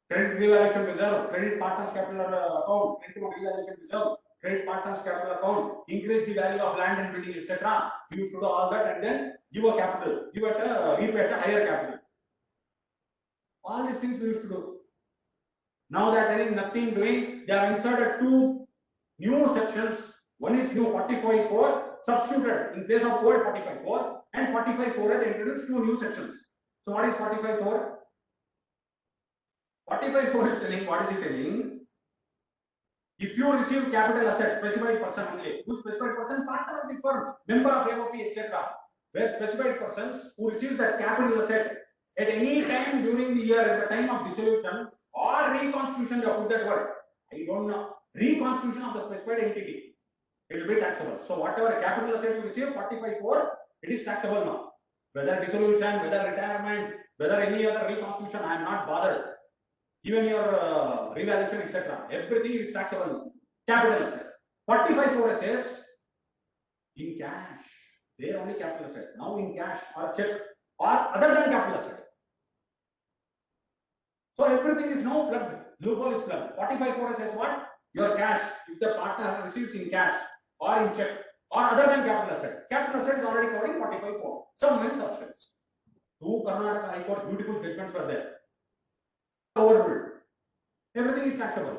Credit revaluation reserve, credit partners capital account, credit revaluation reserve, credit partners capital account, increase the value of land and building, etc. You should do all that and then give a capital, repay at a higher capital. All these things we used to do. Now they are telling nothing doing. They have inserted 2 new sections. One is new 45(4) substituted in place of old 45(4) and 45(4) they introduced 2 new sections. So what is 45(4)? 45(4) is telling, what is it telling? If you receive capital asset, specified person only. Who specified person? Partner of the firm, member of AOP, etc. Where specified persons who receive that capital asset at any time during the year at the time of dissolution or reconstitution, they put that word. I don't know. Reconstitution of the specified entity. It will be taxable. So whatever capital asset you receive, 45(4), it is taxable now. Whether dissolution, whether retirement, whether any other reconstitution, I am not bothered. Even your revaluation, etc. Everything is taxable. Capital asset. 45(4) says in cash. There only capital asset. Now in cash or check or other than capital asset. So everything is now plugged. Loophole is plugged. 45(4) says what? Your cash. If the partner receives in cash or in check or other than capital asset. Capital asset is already covered in 45(4). Some meant substance. 2 Karnataka High Court's beautiful judgments were there. Overruled. Everything is taxable.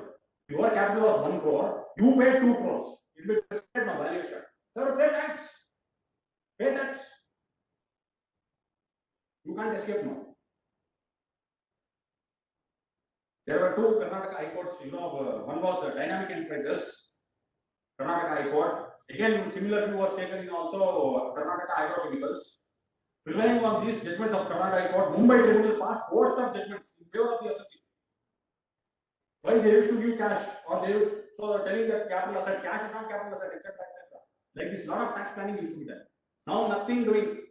Your capital was 1 crore, you paid 2 crores. It will be considered no valuation. You have to pay tax. Pay tax. You can't escape now. There were two Karnataka High Courts, one was Dynamic Enterprises, Karnataka High Court. Again, similar view was taken in also Karnataka Agrochemicals. Relying on these judgments of Karnataka High Court, Mumbai Tribunal passed host of judgments in favor of the assessee. Why they used to give cash, or they used, so they're telling that capital asset, cash is not capital asset, etc. Like this, lot of tax planning used to be done. Now nothing doing.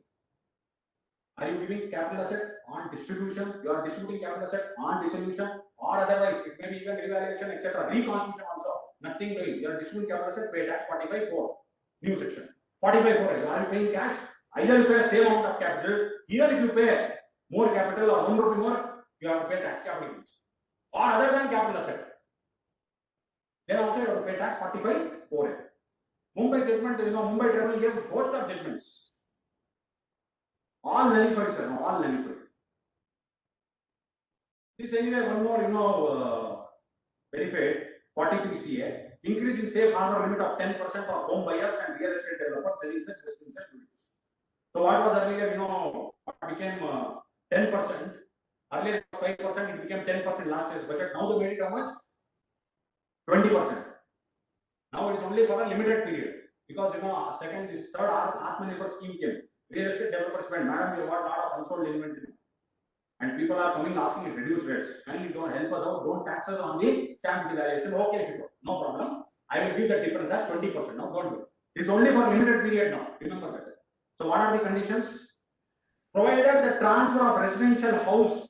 Are you giving capital asset on distribution? You are distributing capital asset on dissolution, or otherwise it may be even revaluation, etc. Reconstitution also. Nothing doing. You are distributing capital asset, pay tax 45(4). New section. 45(4). Are you paying cash? Either you pay same amount of capital. Here if you pay more capital or 1 rupee more, you have to pay tax capital gains. Or other than capital asset. Then also you have to pay tax 45(4). Mumbai judgment, Mumbai Tribunal gave host of judgments. All nullified, sir. No, all nullified. This anyway, one more, benefit, 43CA, increase in safe harbor limit of 10% for home buyers and real estate developers selling such residential units. So what was earlier, became 10%. Earlier it was 5%, it became 10% last year's budget. Now they made it how much? 20%. Now it's only for a limited period. Because second, this third Atmanirbhar scheme came. Real estate developers went, madam, you got a lot of unsold inventory. And people are coming asking it, reduce rates. Kindly don't help us out, don't tax us on the stamp devaluation. Okay, Shito, no problem. I will give the difference as 20%. Now don't do it. It's only for limited period now. Remember that. So what are the conditions? Provided the transfer of residential house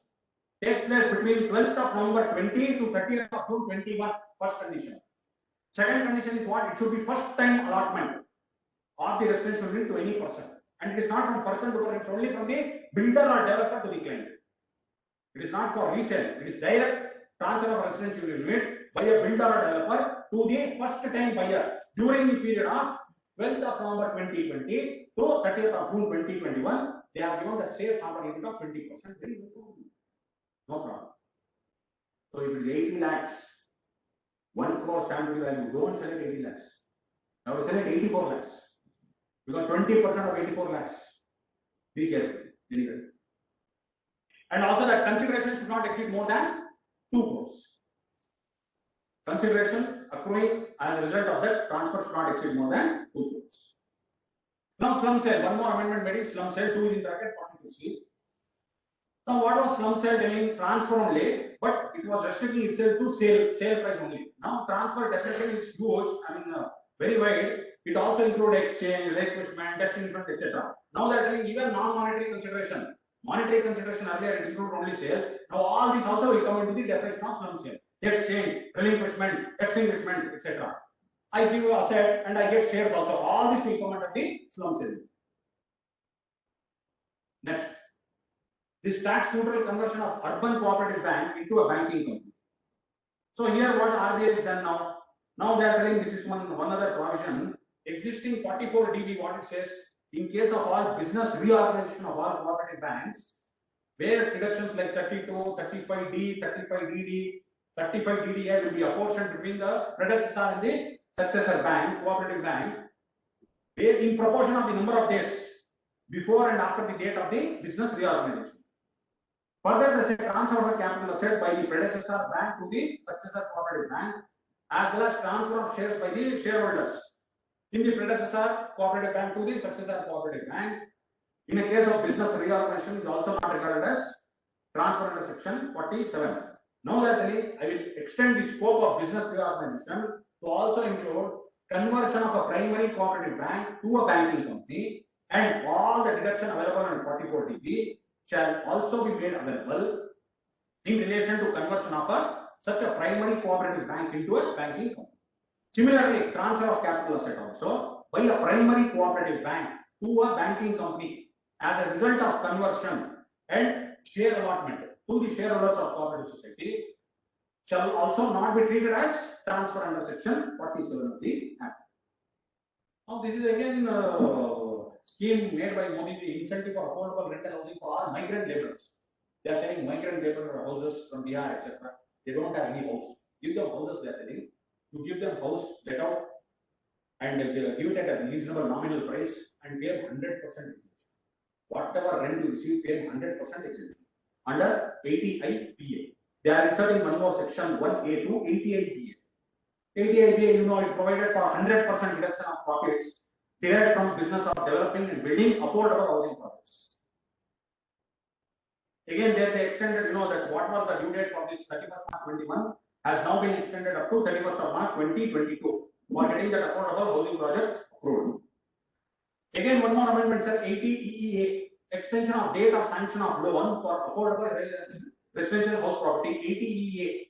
takes place between 12th of November 20 to 30th of June 21. First condition. Second condition is what? It should be first time allotment of the residential unit to any person. And it is not from person to person, it's only from the builder or developer to the client. It is not for resale, it is direct transfer of residential unit by a builder or developer to the first time buyer during the period of 12th of November 2020 to 30th of June 2021. They have given the safe harbor limit of 20%. Very good. No problem. So if it is 80 lakhs, 1 crore stamp duty value, don't sell it 80 lakhs. Now we sell it 84 lakhs. Because 20% of 84 lakhs. Be careful. Anyway. And also that consideration should not exceed more than 2 crores. Consideration accruing as a result of that transfer should not exceed more than 2 crores. Now slum sale, one more amendment made is slum sale, 2 is in bracket 42C. Now what was slum sale telling? Transfer only, but it was restricting itself to sale price only. Now transfer definition is huge, very wide. It also includes exchange, relinquishment, extinguishment, etc. Now they are telling even non-monetary consideration. Monetary consideration earlier it included only sale. Now all these also will come into the definition of slum sale. Exchange, relinquishment, extinguishment, etc. I give you asset and I get shares also. All this will come under the slum sale. Next, this tax neutral conversion of urban cooperative bank into a banking company. So here what RBI has done now? Now they are telling this is one other provision. Existing 44 DB, what it says, in case of all business reorganization of all cooperative banks, various deductions like 32, 35D, 35DD, 35DDA will be apportioned between the predecessor and the successor bank, cooperative bank, in proportion of the number of days before and after the date of the business reorganization. Further, the transfer of capital asset by the predecessor bank to the successor cooperative bank, as well as transfer of shares by the shareholders in the predecessor cooperative bank to the successor cooperative bank. In a case of business reorganization, is also not regarded as transfer under section 47. Now that I will extend the scope of business reorganization to also include conversion of a primary cooperative bank to a banking company, and all the deduction available on 44 DB shall also be made available in relation to conversion of such a primary cooperative bank into a banking company. Similarly, transfer of capital asset also by a primary cooperative bank to a banking company as a result of conversion and share allotment to the shareholders of cooperative society shall also not be treated as transfer under section 47 of the Act. Now this is again scheme made by Modi ji, incentive for affordable rental housing for all migrant laborers. They are telling migrant laborer houses from Bihar, etc. They don't have any house. Give them houses, they are telling. To give them house, let out and give it at a reasonable nominal price and pay 100% exemption. Whatever rent you receive, pay 100% exemption under 80IPA. They are inserting one more section 1A to 80IPA. 80IPA, you know, it provided for 100% reduction of profits derived from business of developing and building affordable housing projects. Again, there they extended, you know, that what was the due date for this 31st March 21 has now been extended up to 31st of March 2022 for getting that affordable housing project approved. Again, one more amendment, sir, 80EEA, extension of date of sanction of loan for affordable residential house property, 80EEA,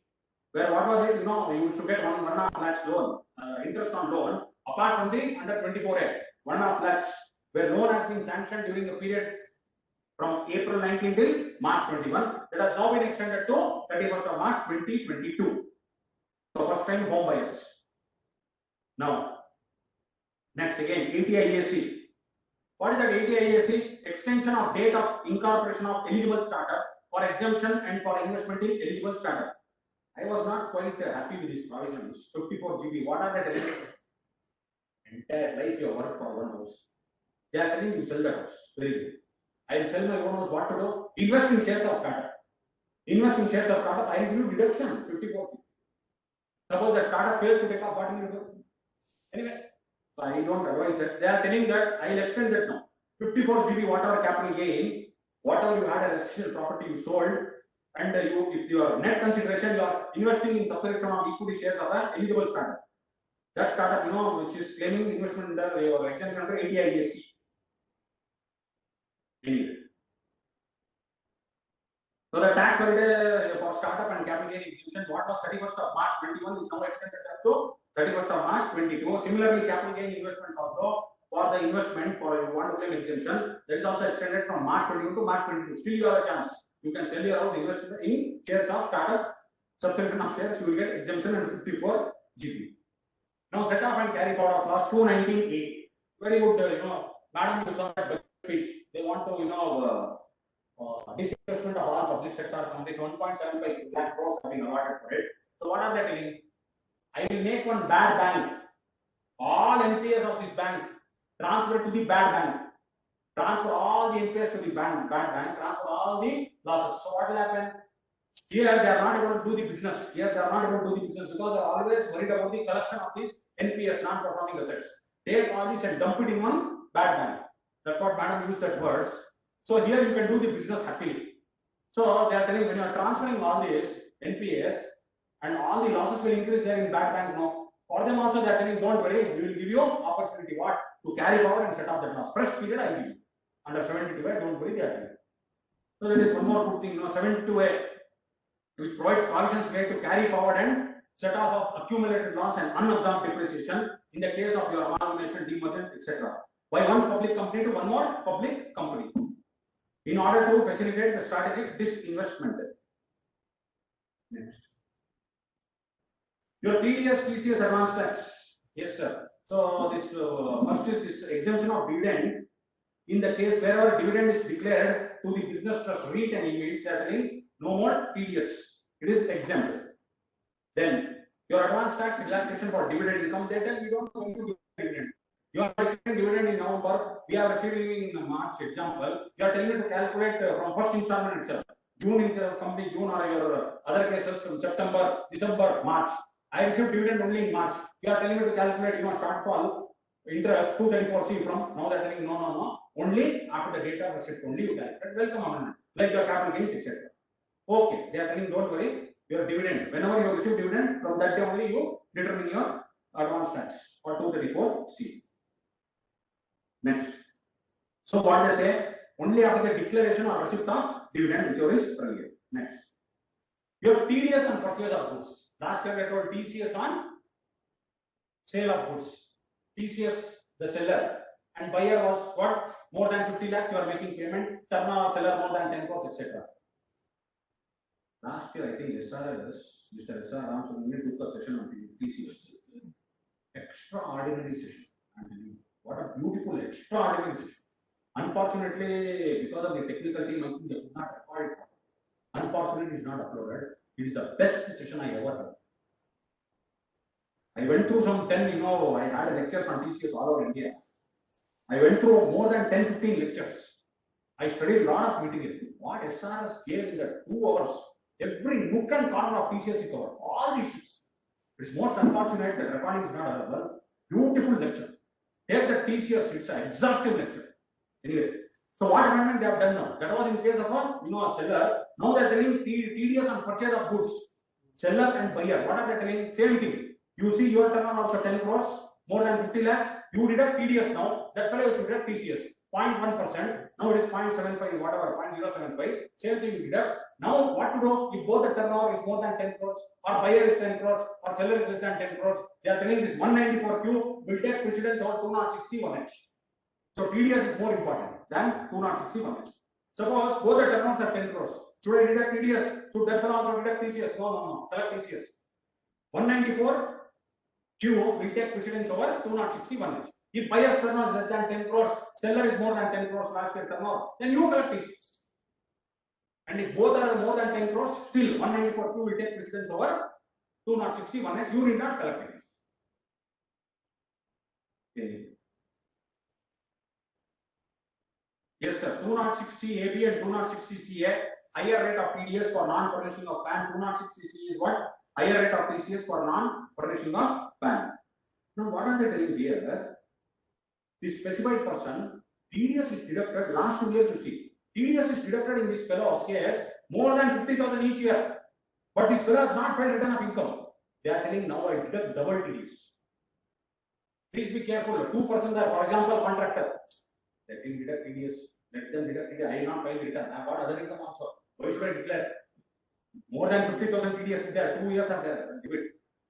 where what was it, you know, you should get 1.5 lakhs loan, interest on loan, apart from the under 24A, 1.5 lakhs, where loan has been sanctioned during the period from April 19 till March 21, that has now been extended to 31st of March 2022. So first time home buyers. Now, next again, 80IAC. What is that 80IAC? Extension of date of incorporation of eligible startup for exemption and for investment in eligible startup. I was not quite happy with these provisions. 54 GB. What are they telling you? Entire life you work for one house. They are telling you sell the house. Very good. I will sell my own house. What to do? Invest in shares of startup. Invest in shares of startup. I will give you deduction 54 GB. Suppose the startup fails to take up, what will you do? Anyway, so I don't advise that. They are telling that I will extend that now. 54 GB, whatever capital gain, whatever you had a residential property you sold, and you, if your net consideration, you are investing in subscription of equity shares of an eligible startup. That startup, you know, which is claiming investment under your exemption under 80IAC. Anyway. So the tax holiday for startup and capital gain exemption, what was 31st of March 21 is now extended up to 31st of March 22. Similarly, capital gain investments also for the investment for you want to claim exemption, that is also extended from March 22 to March 22. Still you have a chance. You can sell your house, invest in shares of startup, subscription of shares, you will get exemption under 54 GB. Now set off and carry forward of clause 219A. Very good, you know, madam, you saw that speech. They want to, you know, disinvestment of all public sector companies, 1.75 lakh crores have been allotted for it. So what are they telling? I will make one bad bank. All NPAs of this bank transfer to the bad bank. Transfer all the NPAs to the bad bank. Transfer all the losses. So what will happen? Here they are not able to do the business. Here they are not able to do the business because they are always worried about the collection of these NPAs, non-performing assets. Take all this and dump it in one bad bank. That's what madam used that words. So here you can do the business happily. So they are telling when you are transferring all these NPAs and all the losses will increase there in bad bank. No, for them also they are telling don't worry, we will give you opportunity what to carry forward and set up that loss. Fresh period I will give you under 72A. Don't worry, they are giving. So that is one more good thing. You know, 72A, which provides provisions made to carry forward and set off of accumulated loss and unabsorbed depreciation in the case of your amalgamation, demerger, etc. By one public company to one more public company, in order to facilitate the strategic disinvestment. Next. Your TDS, TCS advance tax. Yes, sir. So this first is this exemption of dividend. In the case wherever dividend is declared to the business trust REIT and InvITs, they are telling no more TDS. It is exempt. Then your advance tax relaxation for dividend income, they tell you don't want to do dividend. You are taking dividend in November, we are receiving in March, example, you are telling you to calculate from first installment itself. June in the company, June or your other cases from September, December, March. I received dividend only in March. You are telling me to calculate, you know, shortfall interest 234C from, now they are telling no, only after the data was set only you calculate. Welcome amendment, like your capital gains, etc. Okay, they are telling don't worry, your dividend, whenever you receive dividend, from that day only you determine your advance tax for 234C. Next. So what they say, only after the declaration or receipt of dividend, whichever is earlier. Next. Your TDS on purchase of goods. Last year I told TCS on sale of goods. TCS, the seller, and buyer was what? More than 50 lakhs you are making payment, turnover of seller more than 10 crores, etc. Last year I think SRS, Mr. SR Ramswamy took a session on TCS. Extraordinary session. What a beautiful, extraordinary session. Unfortunately, because of the technical team, I think they could not record it. Unfortunately, it is not uploaded. It is the best session I ever heard. I went through some 10, I had lectures on TCS all over India. I went through more than 10, 15 lectures. I studied a lot of material. What SRS gave in the 2 hours, every nook and corner of TCS is covered, all the issues. It's most unfortunate that recording is not available. Beautiful lecture. Take the TCS, it's an exhaustive lecture. Anyway, so what amendment they have done now? That was in case of a seller. Now they are telling TDS on purchase of goods. Seller and buyer. What are they telling? Same thing. You see your turnover also 10 crores, more than 50 lakhs. You deduct TDS now. That fellow you should deduct TCS. 0.1%. Now it is 0.75, whatever, 0.075. Same thing you deduct. Now what to do if both the turnover is more than 10 crores, or buyer is 10 crores, or seller is less than 10 crores? They are telling this 194Q will take precedence over 260 1H. So TDS is more important than 260 1H. Suppose both the turnovers are 10 crores. Should I deduct TDS? Should that fellow also deduct TCS? No. Collect TCS. 194Q will take precedence over 260 1H. If buyer's turnover is less than 10 crores, seller is more than 10 crores last year turnover, then you collect TCS. And if both are more than 10 crores, still 194Q will take precedence over 260 1H. You need not collect it. Okay. Yes, sir. 260 AB and 260 CA, higher rate of TDS for non-furnishing of PAN. 260 C is what? Higher rate of TCS for non-furnishing of PAN. Now, what are they telling here? The specified person, TDS is deducted last 2 years. You see, TDS is deducted in this fellow's case more than 50,000 each year. But this fellow has not paid return of income. They are telling now I deduct double TDS. Please be careful. 2% are, for example, contractor. Let him deduct TDS. Let them deduct TDS. I will not file the return. I have got other income also. Why should I declare? More than 50,000 TDS is there. 2 years are there. Give it.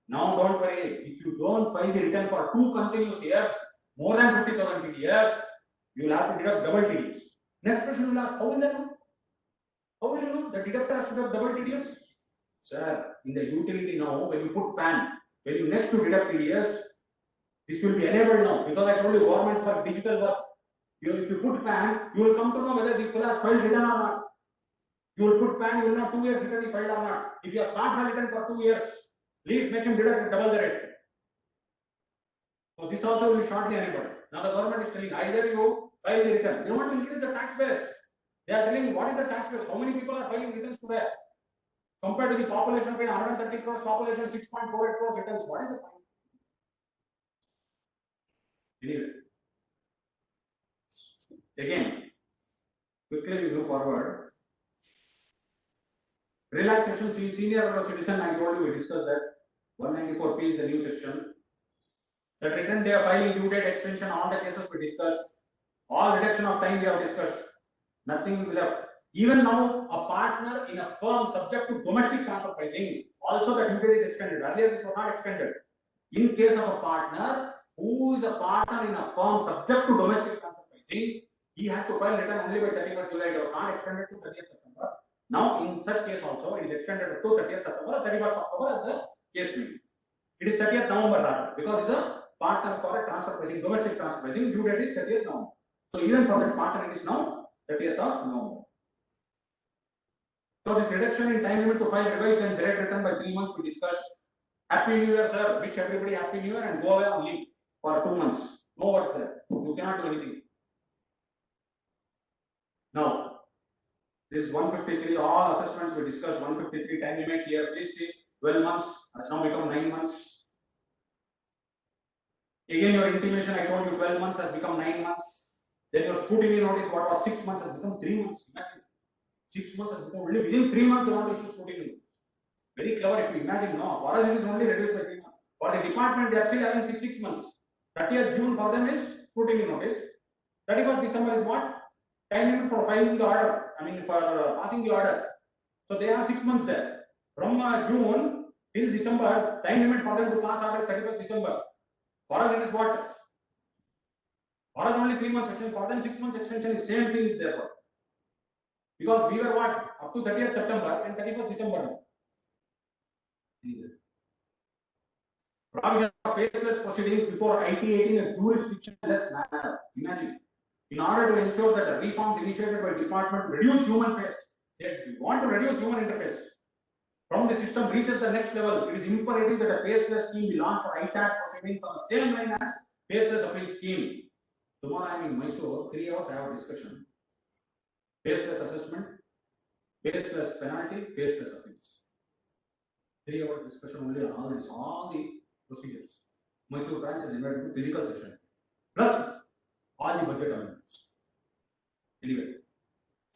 Now don't worry. If you don't file the return for 2 continuous years, more than 50,000 TDS, you will have to deduct double TDS. Next question will ask, how will that know? How will you know? The deductor has to deduct double TDS. Sir, in the utility now, when you put PAN, when you next to deduct TDS, this will be enabled now, because I told you governments for digital work. If you put PAN, you will come to know whether this fellow has filed return or not. You will put PAN, you will know 2 years return he filed or not. If you have not filed return for 2 years, please make him deduct double the rate. So this also will be shortly enabled. Now the government is telling either you file the return. They want to increase the tax base. They are telling what is the tax base? How many people are filing returns today? Compared to the population of 130 crores population, 6.48 crores returns. What is the point? Anyway. Again, quickly we go forward. Relaxation, senior citizen, I told you we discussed that. 194P is the new section. The return day of filing, due date, extension, all the cases we discussed. All reduction of time we have discussed. Nothing left. Even now, a partner in a firm subject to domestic transfer pricing, also the due date is extended. Earlier this was not extended. In case of a partner who is a partner in a firm subject to domestic transfer pricing, he had to file return only by 31st July. It was not extended to 30th September. Now, in such case also, it is extended to 30th September, 31st October as the case may be. It is 30th November rather, because it is a partner for a transfer pricing, domestic transfer pricing, due date is 30th November. So, even for that partner, it is now 30th of November. So, this reduction in time limit to file revised and direct return by 3 months we discussed. Happy New Year, sir. Wish everybody Happy New Year and go away on leave for 2 months. No work there. You cannot do anything. Now, this is 153, all assessments we discussed, 153 time limit here. Please see, 12 months has now become 9 months. Again, your intimation, I told you 12 months has become 9 months. Then your scrutiny notice, what was 6 months has become 3 months. Imagine, 6 months has become only within 3 months they want to issue scrutiny notice. Very clever if you imagine. No, for us it is only reduced by 3 months. For the department, they are still having 6 months. 30th June for them is scrutiny notice. 31st December is what? Time limit for filing the order. I mean, for passing the order. So they have 6 months there. From June till December, time limit for them to pass orders 31st December. For us, it is what? For us, only 3 months extension. For them, 6 months extension is same thing is there. Because we were what? Up to 30th September and 31st December. Provision of faceless proceedings before ITAting a jurisdiction-less manner. Imagine. In order to ensure that the reforms initiated by department reduce human face, they want to reduce human interface. from the system reaches the next level, it is imperative that a faceless scheme be launched for ITAC proceedings on the same line as faceless appeal scheme. Tomorrow I am in Mysore, 3 hours I have a discussion. Faceless assessment, faceless penalty, faceless appeals. 3 hours discussion only on all the procedures. Mysore branch is invited to physical session. Plus all the budget amendments. Anyway.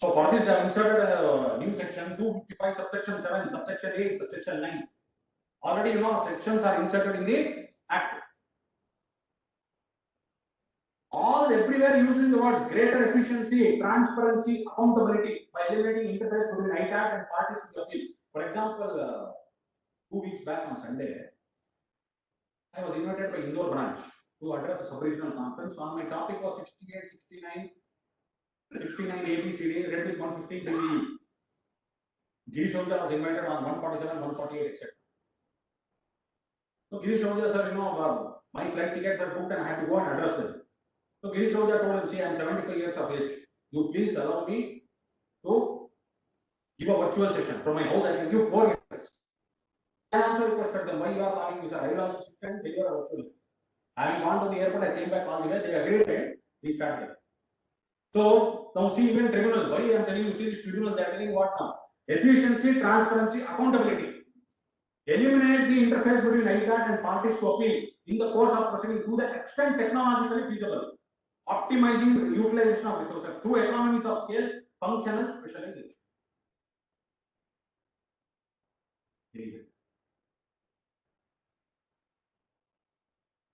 So for this, they have inserted a new section 255, subsection 7, subsection 8, subsection 9. Already, you know, sections are inserted in the Act. All everywhere using the words greater efficiency, transparency, accountability by eliminating interface between ITAC and parties to the appeals. For example, 2 weeks back on Sunday, I was invited by Indore branch to address a sub-regional conference. On my topic was 68, 69. 69 ABCD, read with 150 TVE. Girish Ahuja was invited on 147, 148, etc. So Girish Ahuja, sir, you know, my flight tickets were booked and I had to go and address them. So Girish Ahuja told him, see, I am 75 years of age. You please allow me to give a virtual session. From my house, I can give 4 years. I also requested them, why you are calling me, sir? I will also sit and deliver a virtual. Having gone to the airport, I came back all the way. They agreed and we started. So now see even tribunal, why I am telling you, see this tribunal, they are telling what now? Efficiency, transparency, accountability. Eliminate the interface between ITAC and parties to appeal in the course of proceeding to the extent technologically feasible. Optimizing the utilization of resources through economies of scale, functional specialization.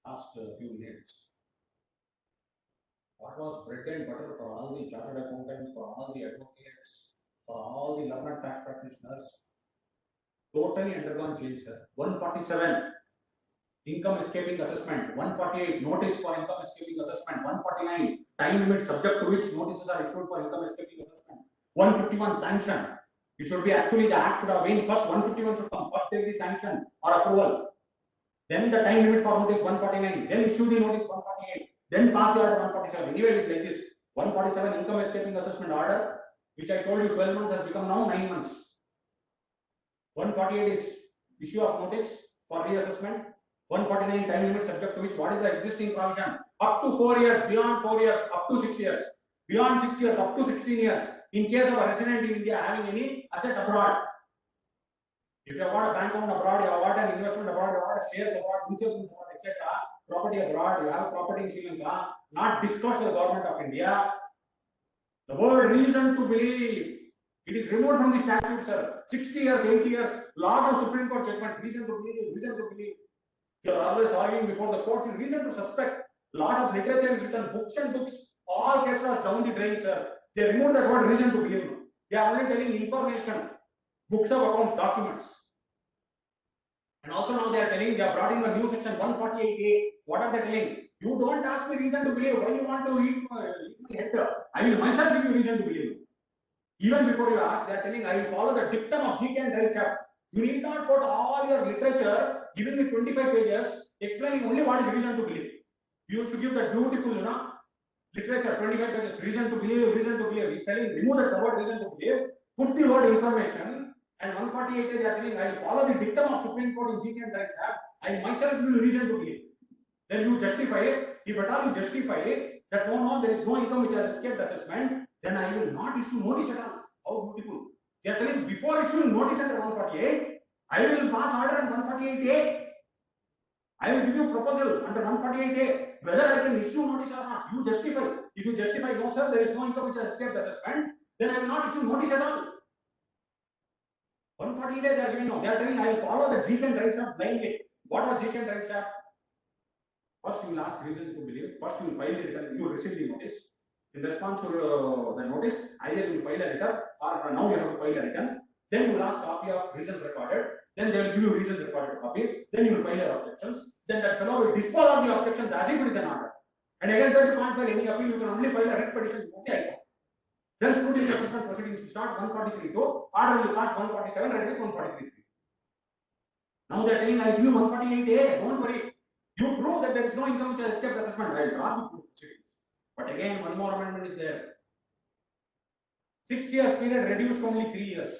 Last few minutes. What was bread and butter for all the chartered accountants, for all the advocates, for all the learned tax practitioners? Totally undergone change, sir. 147, income escaping assessment. 148, notice for income escaping assessment. 149, time limit subject to which notices are issued for income escaping assessment. 151, sanction. It should be actually the act should have been first 151 should come, first take the sanction or approval. Then the time limit for notice 149, then issue the notice 148. Then pass the order 147. Anyway, it is like this. 147 income escaping assessment order, which I told you 12 months has become now 9 months. 148 is issue of notice for reassessment. 149 time limit subject to which what is the existing provision? Up to 4 years, beyond 4 years, up to 6 years, beyond 6 years, up to 16 years. In case of a resident in India having any asset abroad. If you have got a bank account abroad, you have got an investment abroad, you have got a shares abroad, mutual funds abroad, etc. Property abroad, you have property in Sri Lanka, not disclosed to the government of India. The word reason to believe, it is removed from the statute, sir. 60 years, 80 years, lot of Supreme Court judgments, reason to believe, reason to believe. You are always arguing before the courts, is reason to suspect. Lot of literature is written, books and books, all cases are down the drain, sir. They removed that word reason to believe. They are only telling information, books of accounts, documents. And also now they are telling, they are brought in a new section 148A. What are they telling? You don't ask me reason to believe. Why you want to eat my head? I will myself give you reason to believe. Even before you ask, they are telling, I will follow the dictum of GK and Rights Act. You need not put all your literature, giving me 25 pages, explaining only what is reason to believe. You should give the beautiful, literature, 25 pages, reason to believe, reason to believe. He's telling, remove the word reason to believe, put the word information, and 148 they are telling, I will follow the dictum of Supreme Court in GK and Rights Act. I myself give you reason to believe. Then you justify it. If at all you justify it, that no, there is no income which has escaped assessment, then I will not issue notice at all. How beautiful. They are telling, before issuing notice under 148, I will pass order on 148A. I will give you proposal under 148A, whether I can issue notice or not. You justify. If you justify, no sir, there is no income which has escaped assessment, then I will not issue notice at all. 148A they are giving no. They are telling, I will follow the GK and Rights Act blindly. What was GK and Rights Act? First you will ask reason to believe. First you will file the return. You will receive the notice. In response to the notice, either you will file a letter or now you have to file a return. Then you will ask copy of reasons recorded. Then they will give you reasons recorded copy. Then you will file your objections. Then that fellow will dispose of the objections as if it is an order. And against that you can't file any appeal. You can only file a writ petition. Okay. Then scrutiny assessment proceedings will start 143 to order will pass 147 read with 143. Now they are telling, I will give you 148A. Don't worry. You prove that there is no income which has escaped assessment. I will drop the proceedings. But again, one more amendment is there. 6 years period reduced to only 3 years.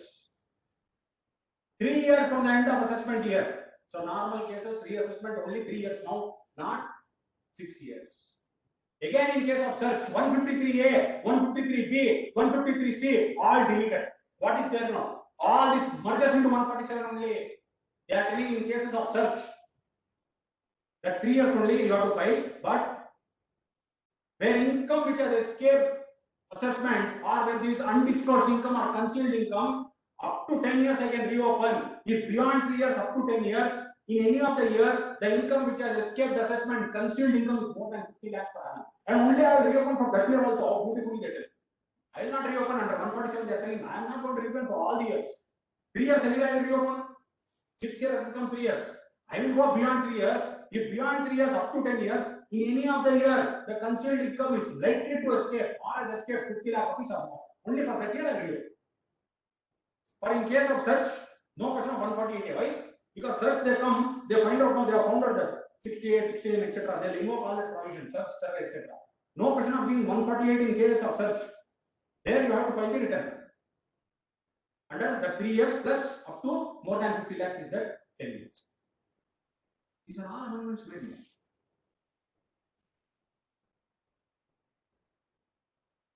3 years from the end of assessment year. So normal cases, reassessment only 3 years now, not 6 years. Again, in case of search, 153A, 153B, 153C, all deleted. What is there now? All this merges into 147 only. They are telling in cases of search that 3 years only you have to file, but where income which has escaped assessment or where this undisclosed income or concealed income, up to 10 years I can reopen. If beyond 3 years, up to 10 years, in any of the year, the income which has escaped assessment, concealed income is more than 50 lakhs per annum. And only I will reopen for that year also. How beautifully they tell. I will not reopen under 147. They are telling I am not going to reopen for all the years. 3 years anyway I will reopen. 6 years has become 3 years. I will go beyond 3 years. If beyond 3 years, up to 10 years, in any of the year, the concealed income is likely to escape or has escaped 50 lakh rupees or more. Only for that year I will reopen. But in case of search, no question of 148. Why? Because search they come, they find out now they have found out that 68, 16, etc. They invoke all that provision, search, survey, etc. No question of being 148 in case of search. There you have to file the return. Under the 3 years plus up to more than 50 lakhs is that 10 years. These are all amendments made.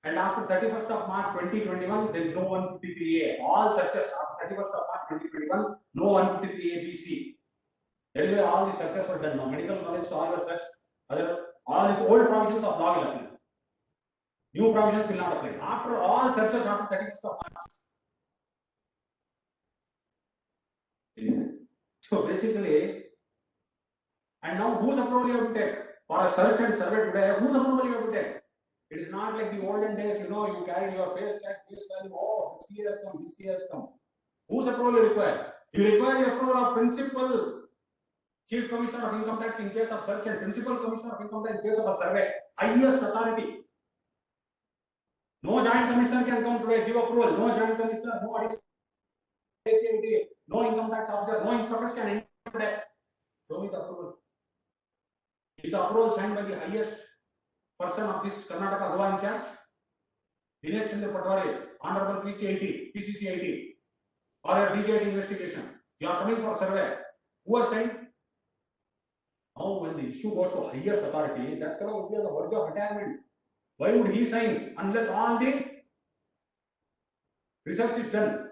And after 31st of March 2021, there is no 153A. All searches after 31st of March 2021, no 153A BC. Anyway, all these searches were done now. Medical knowledge, all were searched. All these old provisions of law will apply. New provisions will not apply. After all searches after 31st of March. So basically, and now whose approval you have to take? For a search and survey today, whose approval you have to take? It is not like the olden days, you know, you carried your face value, oh, this year has come, this year has come. Whose approval you require? You require the approval of Principal Chief Commissioner of Income Tax in case of search and Principal Commissioner of Income Tax in case of a survey. Highest authority. No joint commissioner can come today, give approval. No joint commissioner, no ACIT, no income tax officer, no inspectors can enter today. Show me the approval. Is the approval signed by the highest person of this Karnataka Goa in charge? Dinesh Chandra Patwari, Honorable PCCIT, or a DJIT investigation. You are coming for survey. Who has signed? Now, when the issue goes to highest authority, that fellow would be on the verge of retirement. Why would he sign unless all the research is done?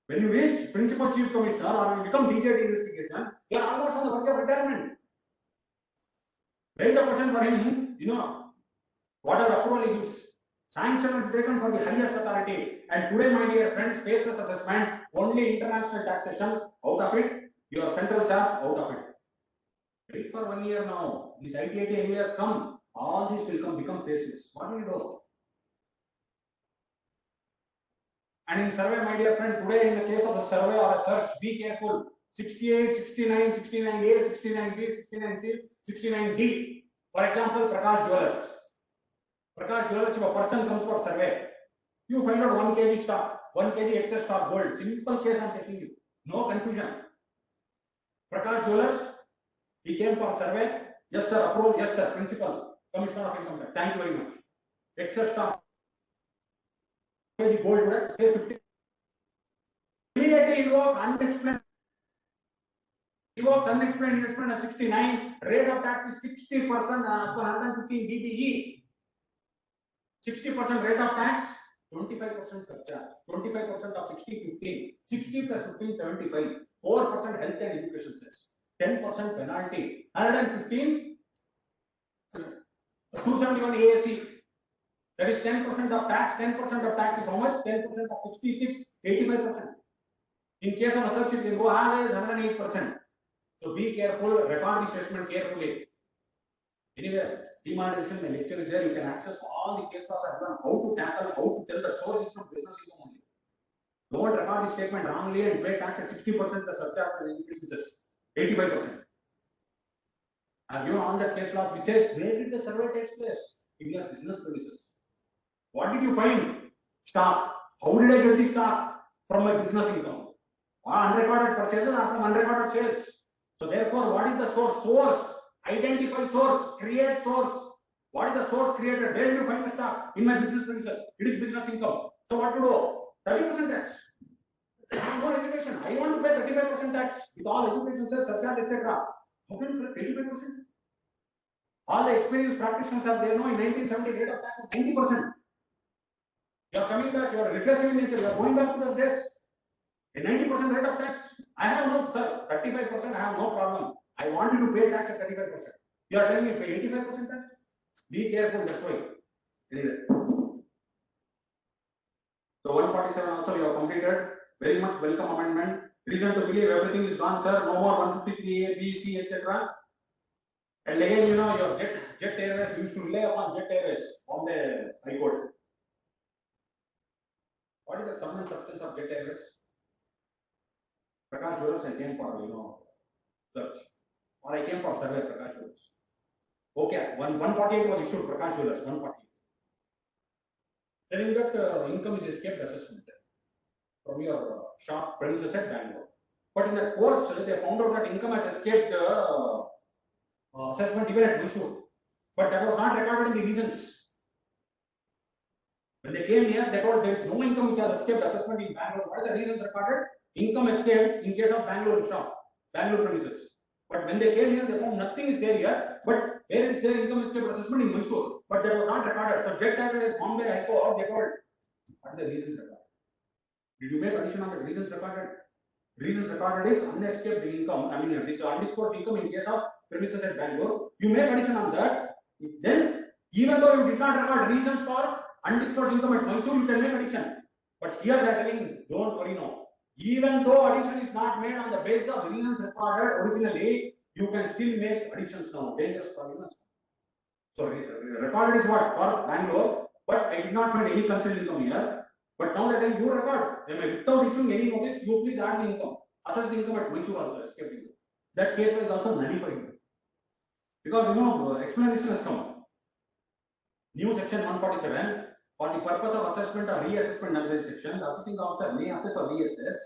When you reach Principal Chief Commissioner or you become DJIT investigation, you are almost on the verge of retirement. Raise the question for him, you know, whatever approval he gives, sanction is taken for the highest authority. And today, my dear friends, faceless assessment, only international taxation out of it, your central charge out of it. Wait for 1 year now. This ITIT anyway has come. All this will become faceless. What will you do? And in survey, my dear friend, today in the case of a survey or a search, be careful. 68, 69, 69A, 69B, 69C, 69D. For example, Prakash Jewellers. Prakash Jewellers, if a person comes for survey, you find out 1 kg stock, 1 kg excess stock gold. Simple case I am taking you. No confusion. Prakash Jewellers, he came for survey. Yes, sir, approve. Yes, sir, Principal Commissioner of Income Tax. Thank you very much. Excess stock. Kg gold, say 50. Immediately invoke unexplained. Invokes unexplained investment at 69. Rate of tax is 60% as per 115 DBE. 60% rate of tax, 25% surcharge. 25% of 60, 15. 60 plus 15, 75. 4% health and education cess. 10% penalty. 115, 271 AAC. That is 10% of tax. 10% of tax is how much? 10% of 66, 85%. In case of a search, it can go as 108%. So be careful, record the statement carefully. Anyway, demonetization, my lecture is there. You can access all the case laws I've done, how to tackle, how to tell the source is from business income only. Don't record the statement wrongly and pay tax at 60% the surcharge and education cess, 85%. I've given all the case laws which says where did the survey take place? In your business premises. What did you find? Stock. How did I get the stock? From my business income. Or unrecorded purchases or from unrecorded sales. So therefore, what is the source? Source. Identify source. Create source. What is the source created? Where did you find the stock? In my business premises. It is business income. So what to do? 30% tax. I have no education. I want to pay 35% tax with all education, sir, surcharge, etc. How can you pay 85%? All the experienced practitioners are there now. In 1970, rate of tax was 90%. You are coming back, you are regressive in nature, you are going back to those days. A 90% rate of tax. I have no, sir, 35%, I have no problem. I want you to pay tax at 35%. You are telling me pay 85% tax? Be careful, that's why. Anyway. So 147 also we have completed. Very much welcome amendment. Reason to believe everything is gone, sir. No more 153A, B, C, etc. And again, you know, your Jet Airways used to rely upon Jet Airways on the High Court. What is the sum and substance of Jet Airways? Prakash Jewellers, I came for, you know, search. Or I came for survey, Prakash Jewellers. Okay, 148 was issued, Prakash Jewellers, 148. Telling that income is escaped assessment from your shop premises at Bangalore. But in the course, they found out that income has escaped assessment even at Mysore. But that was not recorded in the reasons. When they came here, they told there is no income which has escaped assessment in Bangalore. What are the reasons recorded? Income escaped in case of Bangalore shop, Bangalore premises. But when they came here, they found nothing is there here. But where is their income escaped assessment in Mysore? But that was not recorded. So Jet Airways, Bombay High Court, they told, what are the reasons recorded? Did you make addition on the reasons recorded? Reasons recorded is unescaped income. I mean, this undisclosed income in case of premises at Bangalore. You make addition on that. Then, even though you did not record reasons for undisclosed income at Mysore, you can make addition. But here they are telling, don't worry now. Even though addition is not made on the basis of reasons recorded originally, you can still make additions now. Dangerous problems. So recorded is what? For Bangalore, but I did not find any concealed income here. But now that you record, without issuing any notice, you please add the income. Assess the income at Mysore also, escaped income. That case is also nullified. Because, you know, explanation has come. New section 147, for the purpose of assessment or reassessment under this section, the assessing officer may assess or reassess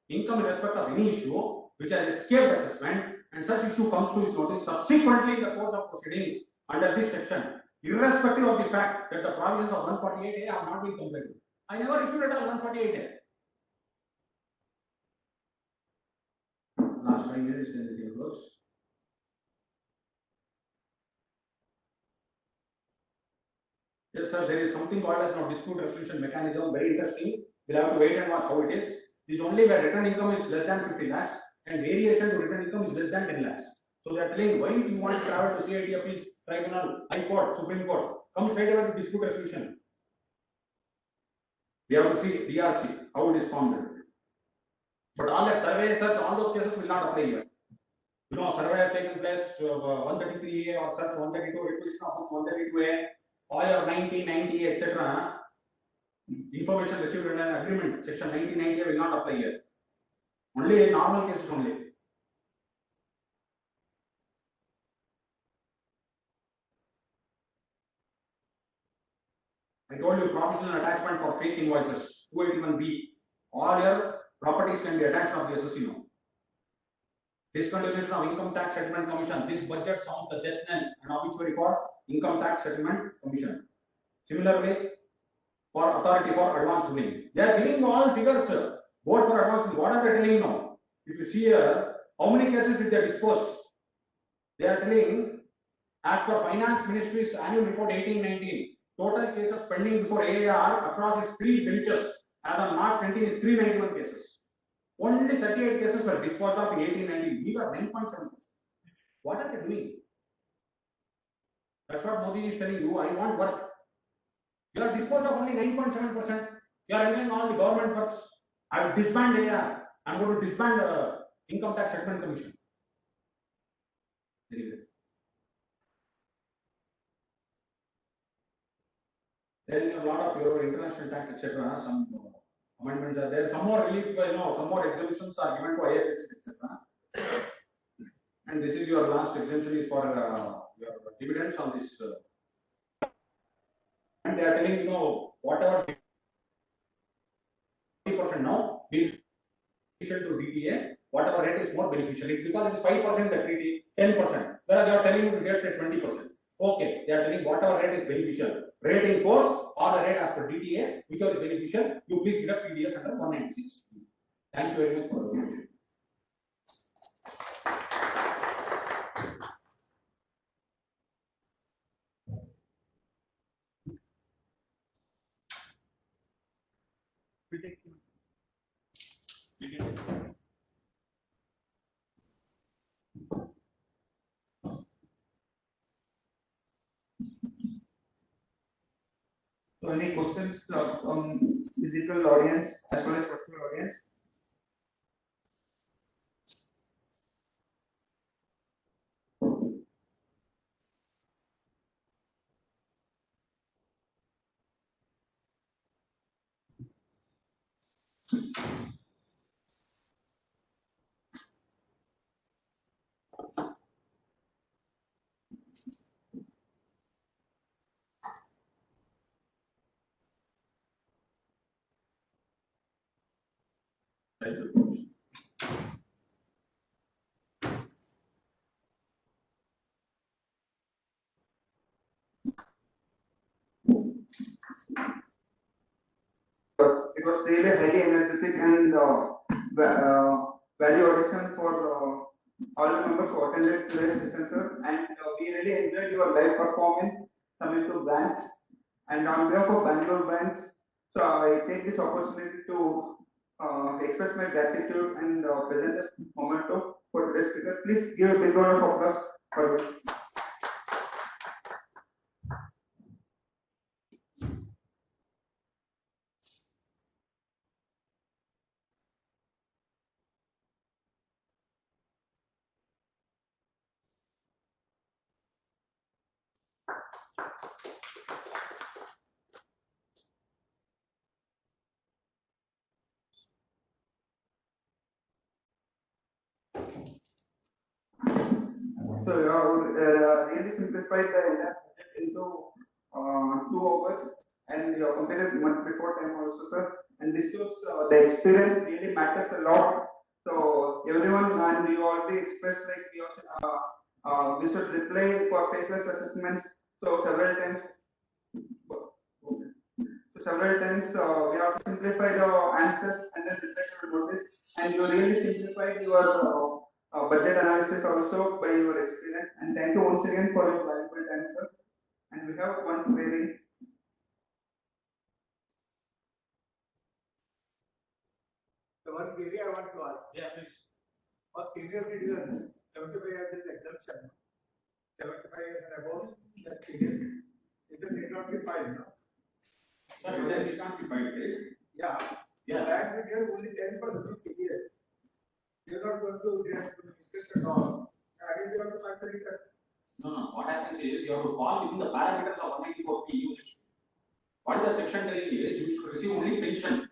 income in respect of any issue which has escaped assessment, and such issue comes to his notice subsequently in the course of proceedings under this section, irrespective of the fact that the provisions of 148A have not been complied with. I never issued at all 148A. Last 5 minutes, then we can close. Yes, sir, there is something called as now dispute resolution mechanism, very interesting. We'll have to wait and watch how it is. This only where return income is less than 50 lakhs and variation to return income is less than 10 lakhs. So they are telling why you want to travel to CIT appeals, tribunal, High Court, Supreme Court. Come straight away to dispute resolution. We have to see DRC, how it is formed. But all that survey, search, all those cases will not apply here. You know, survey have taken place 133A or search 132, requisition of 132A, or your 1990, etc. Information received in an agreement, section 1990 will not apply here. Only in normal cases only. I told you provisional attachment for fake invoices, 281B. All your properties can be attached of the SSC now. Discontinuation of income tax settlement commission. This budget sounds the death knell and obituary for income tax settlement commission. Similarly, for authority for advance billing. They are giving all figures, board for advance billing. What are they telling now? If you see here, how many cases did they dispose? They are telling, as per Finance Ministry's annual report 1819, total cases pending before AAR across its 3 benches as on March 19 is 391 cases. Only 38 cases were disposed of in 1819. We got 9.7%. What are they doing? That's what Modi is telling you. I want work. You are disposed of only 9.7%. You are enjoying all the government works. I will disband AAR. I am going to disband income tax settlement commission. Very good. There is a lot of your international tax, etc. Some amendments are there. Some more relief, some more exemptions are given to IHS, etc. And this is your last exemption is for your dividends on this. And they are telling, whatever 20% now be beneficial to DTA, whatever rate is more beneficial. It's because it is 5% the treaty, 10%. Whereas they are telling you to get at 20%. Okay, they are telling whatever rate is beneficial. Rate in force or the rate as per DTA, whichever is beneficial, you please deduct TDS under 196. Thank you very much for the attention. We take So any questions from physical audience as well as virtual audience? Thank you. It was really highly energetic and value addition for all the members who attended today's session, sir. And we really enjoyed your live performance coming to brands. And on behalf of Bangalore brands, so I take this opportunity to express my gratitude and present this memento for today's speaker. Please give a big round of applause for this. So you have really simplified the entire project into 2 hours, and you have completed much before time also, sir. And this shows the experience really matters a lot. So everyone, and you already expressed like we should reply for faceless assessments. So several times. So several times we have to simplify the answers and then reply to the notice. And you really simplified your budget analysis also by your experience. And thank you once again for your valuable answer. And we have one query. The one query I want to ask. Yeah, please. For senior citizens, 75 years is exemption. 75 years and above, that senior, it will not be filed, no? Sir, then it can't be filed, right? Yeah. Yeah. Bank will get only 10% of TDS. You're not going to get interest at all. I guess you have to factor it. No. What happens is you have to fall within the parameters of 194 PU section. What the section telling is you should receive only pension.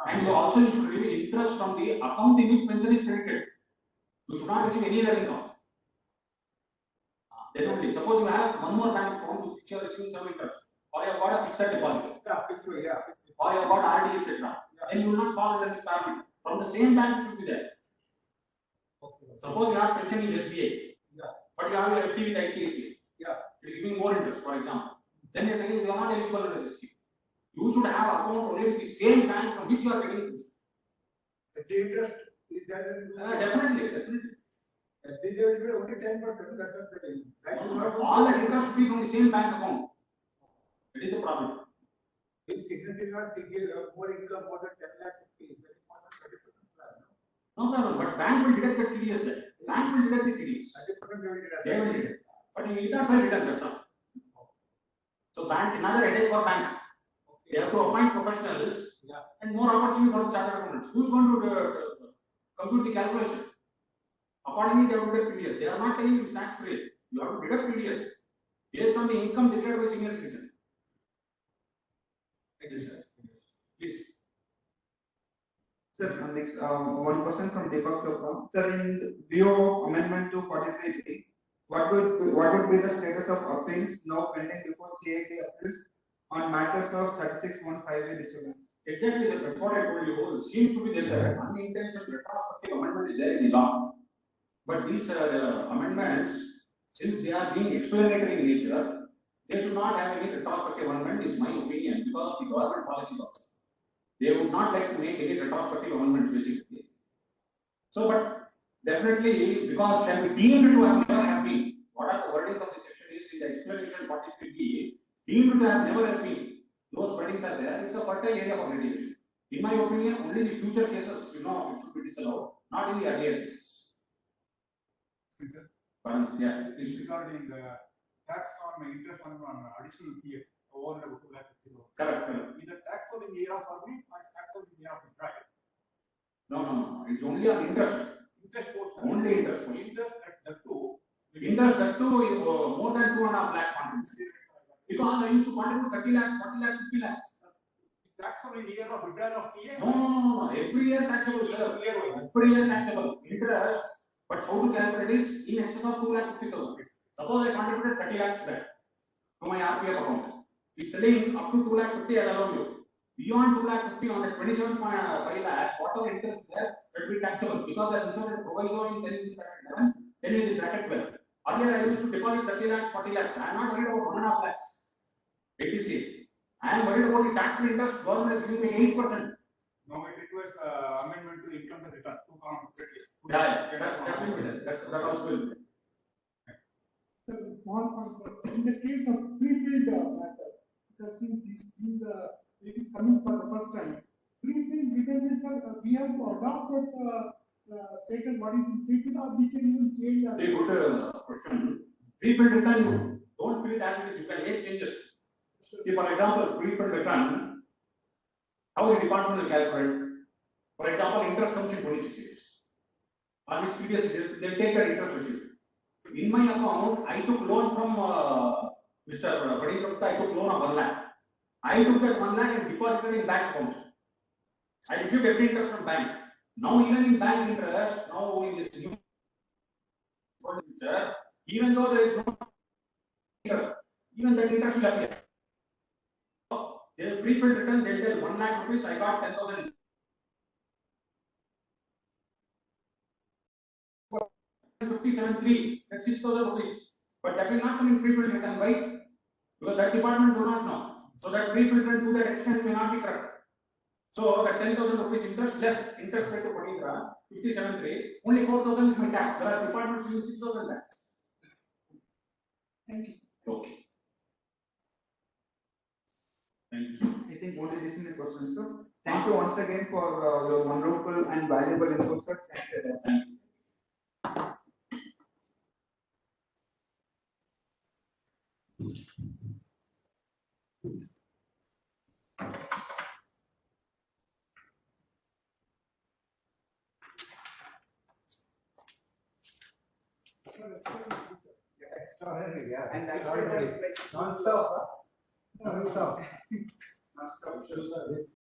And you also should receive interest from the account in which pension is credited. You should not receive any other income. Then only, suppose you have one more bank account which you are receiving some interest, or you have got a fixed deposit, Yeah, fixed, yeah. or you have got RD, etc. Then you will not fall under this parameter. From the same bank it should be there. Okay. Suppose you have pension in SBA, Yeah. but you have your FD with ICICI. Yeah. It's giving more interest, for example. Then you are telling you are not eligible under this scheme. You should have account only with the same bank from which you are getting interest. The interest is there. Definitely. They will be only 10%. That's what they will. Right? All the interest should be from the same bank account. It is the problem. If senior citizens more income, more than 10 lakh, 20%. No problem, but bank will deduct the TDS there. Bank will deduct the TDS. 30% they will deduct. They will deduct. But you need not pay return, that's all. So bank, another headache for bank. They have to appoint professionals. Yeah. And more opportunity for the chartered accountants. Who is going to compute the calculation? Accordingly, they have to deduct TDS. They are not telling you it's tax free. You have to deduct TDS based on the income declared by senior citizen. Please. Sir, next, one question from Deepak Chopra. Sir, in view of amendment to 43, what would be the status of appeals now pending before CIT appeals on matters of 3615A disturbance? Exactly, sir. That's what I told you. It seems to be there is unintentional retrospective amendment is there in the law. But these amendments, since they are being explanatory in nature, they should not have any retrospective amendment, is my opinion, because of the government policy also. They would not like to make any retrospective amendments basically. So, but definitely, because can be deemed to have never have been, what are the wordings of this section is in the explanation what it will be, deemed to have never have been, those wordings are there, it's a fertile area for litigation. In my opinion, only the future cases, it should be disallowed, not in the earlier cases. Yeah, Is regarding the tax on interest on additional PF over the 2 lakh 50,000. correct. Either tax on in the year of earning or tax on in the year of employment. No, it's only on interest, Interest portion. only interest portion. Interest at the two. Interest that too, more than 2.5 lakhs contribution. Because I used to contribute 30 lakhs, 40 lakhs, 50 lakhs. Tax on in the year of withdrawal of PF. No, every year taxable, sir. Every year taxable. Interest, but how to calculate is in excess of 2,50,000. Suppose I contributed 30 lakhs to that, to my RPF account. It's telling up to 2,50,000 I allow you. Beyond 2,50,000 on the 27.5 lakhs, whatever interest there, that will be taxable because the insurance proviso in 10 is bracket 11, 10 is in bracket 12. Earlier I used to deposit 30 lakhs, 40 lakhs. I am not worried about 1.5 lakhs. ATC. I am worried about the tax interest. Government is giving me 8%. Now it requires amendment to income tax return. 2 columns separately. That will be there. That also will be there. Sir, a small concept, in the case of pre-filled matter, because since it is coming for the first time, pre-filled details, sir, we have to adopt that status what is in pre-filled or we can even change our. Very good question. Pre-filled return, don't fill it as it is. You can make changes. See, for example, pre-filled return, how the department will calculate. For example, interest comes in 26 days. On which CDS, they'll take that interest receipt. In my account, I took loan from Mr. Vadim Gupta, I took loan of 1 lakh. I took that 1 lakh and deposited in bank account. I received every interest from bank. Now, even in bank interest, now in this new future, even though there is no interest, even that interest will appear. They will pre-filled return, they'll tell 1 lakh rupees, I got 10,000. 57.3, that's 6,000 rupees. But that will not come in pre-filled return, right? Because that department do not know. So that pre-filled return to that extent may not be correct. So that 10,000 rupees interest less interest rate of 57.3, only 4,000 is my tax. Whereas departments use 6,000 tax. Thank you. Okay. Thank you. I think only this is the question, sir. Thank you once again for your wonderful and valuable input, sir. Thank you. Thank you. Extraordinary, yeah. And that's why it was like Non-stop. Non-stop. non-stop.